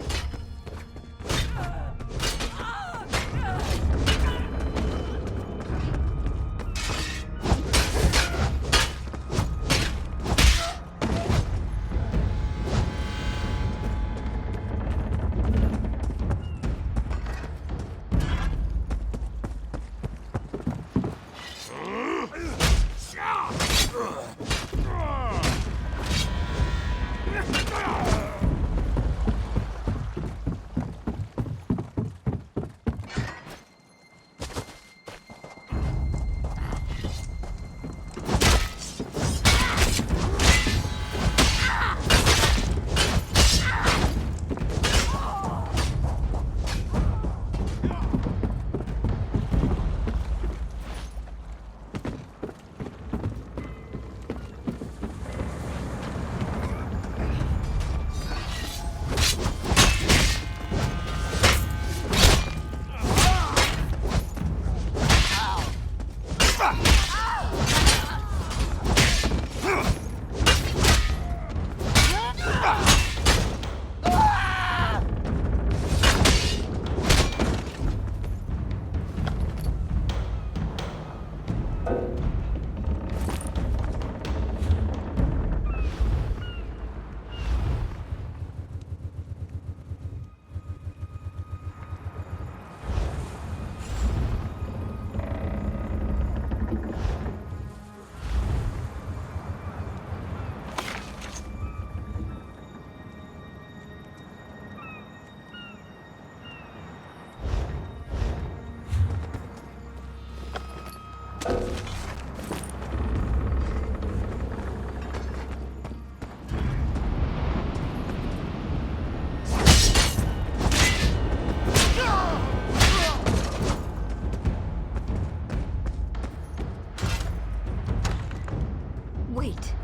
Wait.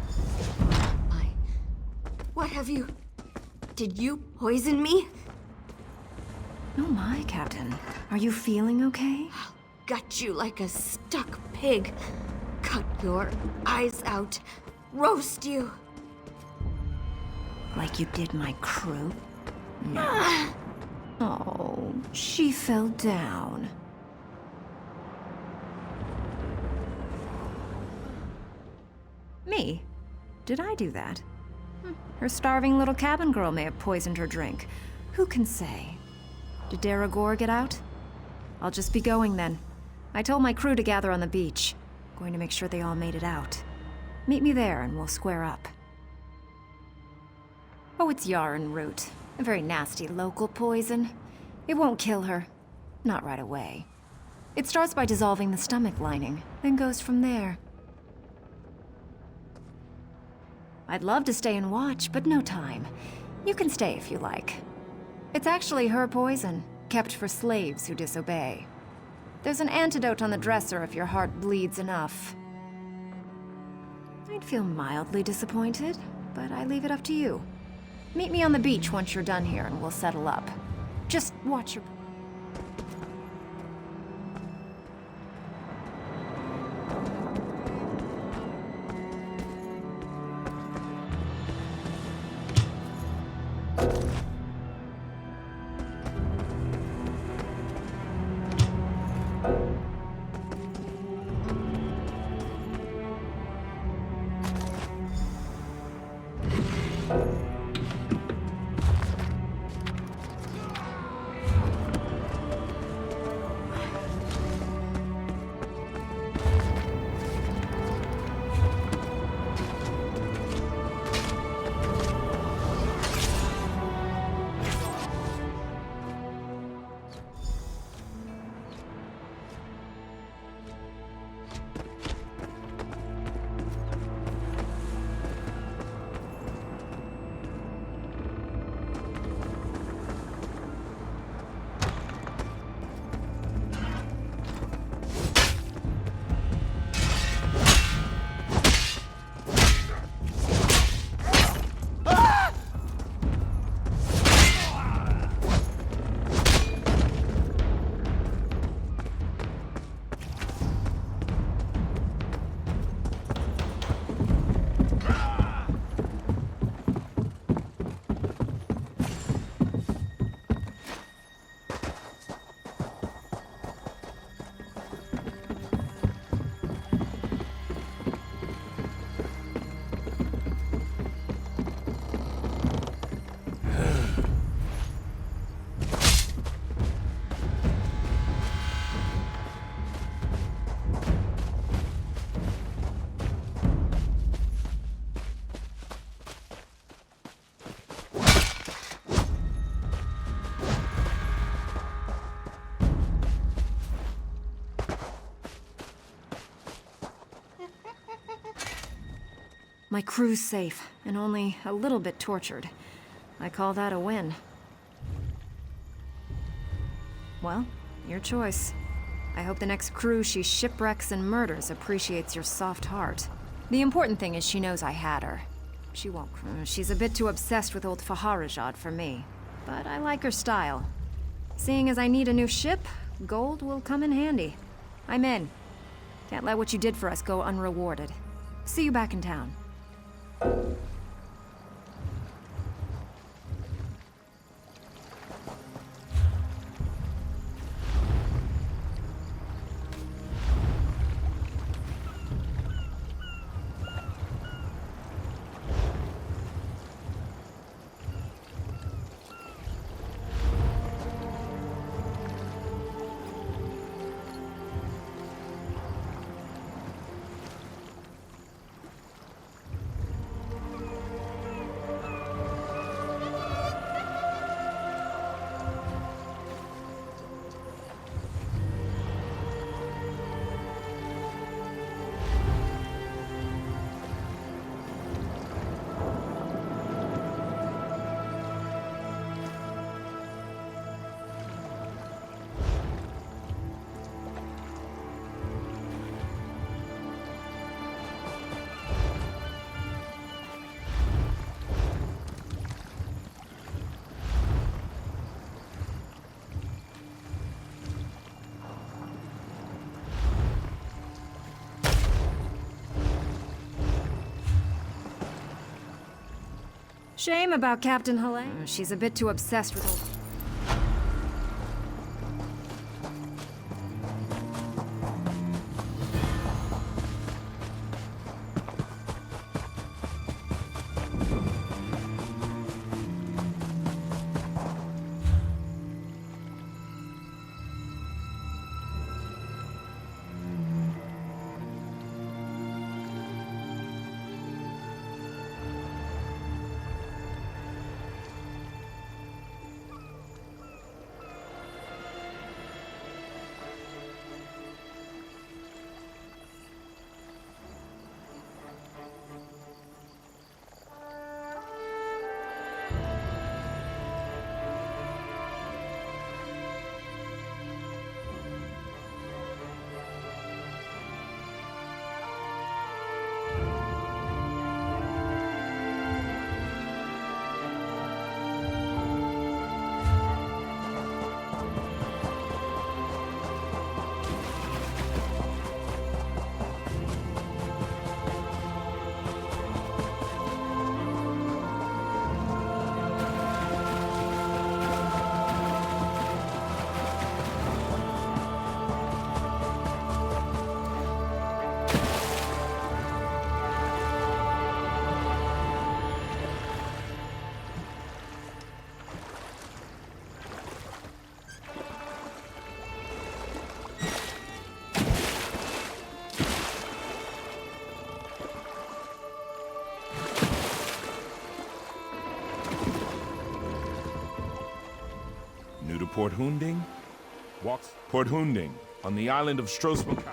What have you... Did you poison me? Oh my, Captain. Are you feeling okay? I'll gut you like a stuck pig. Cut your eyes out. Roast you. Like you did my crew? No. Oh, she fell down. Me? Did I do that? Her starving little cabin girl may have poisoned her drink. Who can say? Did Daragor get out? I'll just be going then. I told my crew to gather on the beach. Going to make sure they all made it out. Meet me there and we'll square up. Oh, it's yarn root. A very nasty local poison. It won't kill her. Not right away. It starts by dissolving the stomach lining, then goes from there. I'd love to stay and watch, but no time. You can stay if you like. It's actually her poison, kept for slaves who disobey. There's an antidote on the dresser if your heart bleeds enough. I'd feel mildly disappointed, but I leave it up to you. Meet me on the beach once you're done here and we'll settle up. Just watch your... My crew's safe, and only a little bit tortured. I call that a win. Well, your choice. I hope the next crew she shipwrecks and murders appreciates your soft heart. The important thing is she knows I had her. She won't. She's a bit too obsessed with old Faharajad for me. But I like her style. Seeing as I need a new ship, gold will come in handy. I'm in. Can't let what you did for us go unrewarded. See you back in town. Shame about Captain Helene. She's a bit too obsessed with old... New to Port Hunding? Walks Port Hunding, on the island of Strosmokar.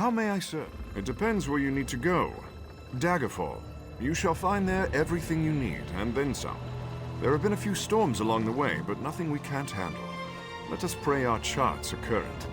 How may I serve? It depends where you need to go. Daggerfall. You shall find there everything you need, and then some. There have been a few storms along the way, but nothing we can't handle. Let us pray our charts are current.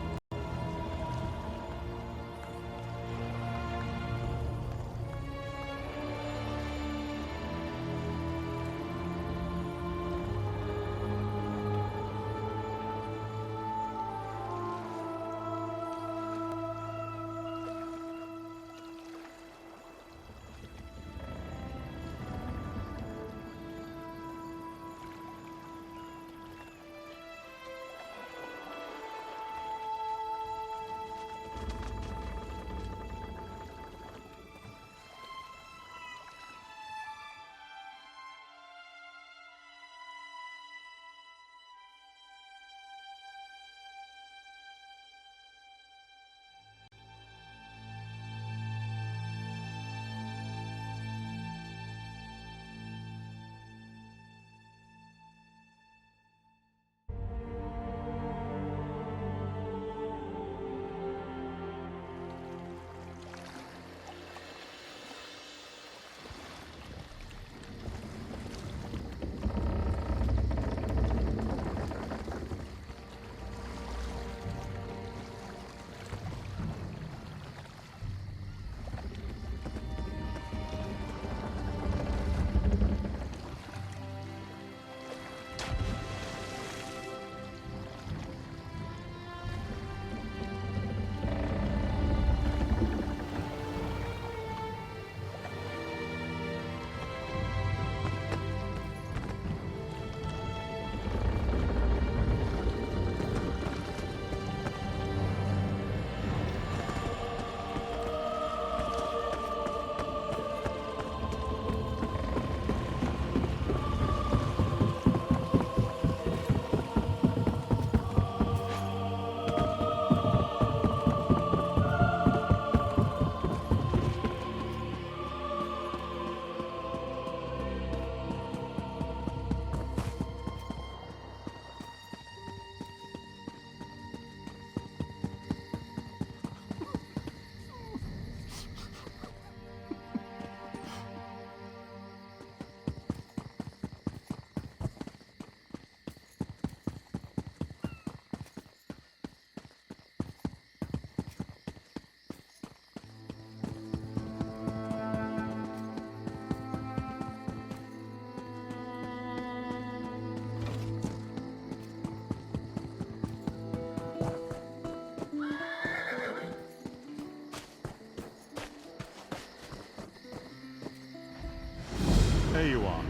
you are.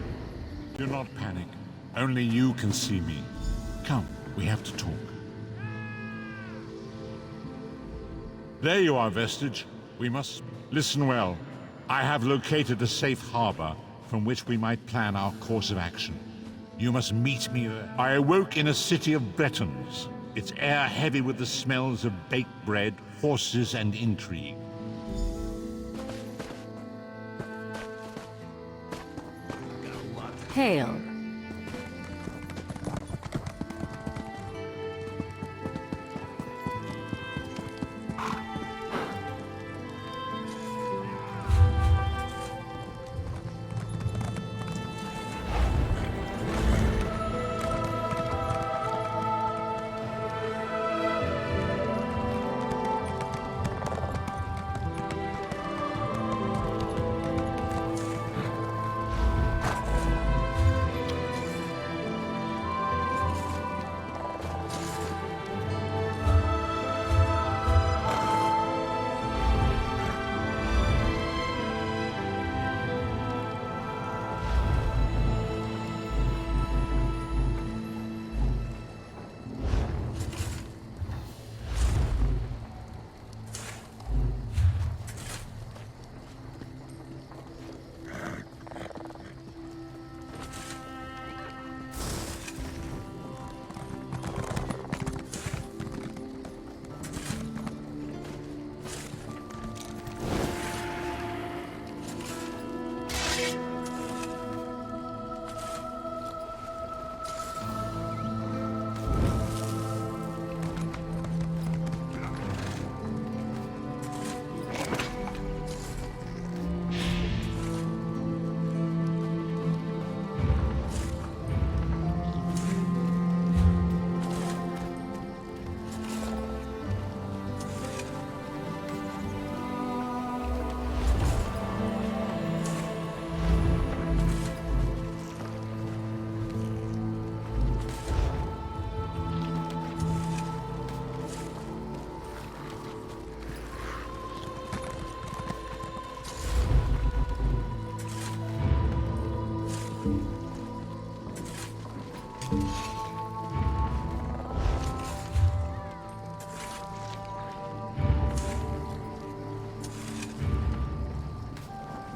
Do not panic. Only you can see me. Come, we have to talk. There you are, Vestige. We must listen well. I have located a safe harbor from which we might plan our course of action. You must meet me there. I awoke in a city of Bretons, its air heavy with the smells of baked bread, horses, and intrigue. Hail.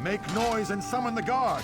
Make noise and summon the guard!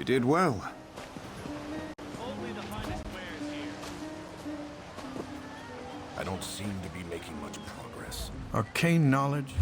You did well. I don't seem to be making much progress. Arcane knowledge?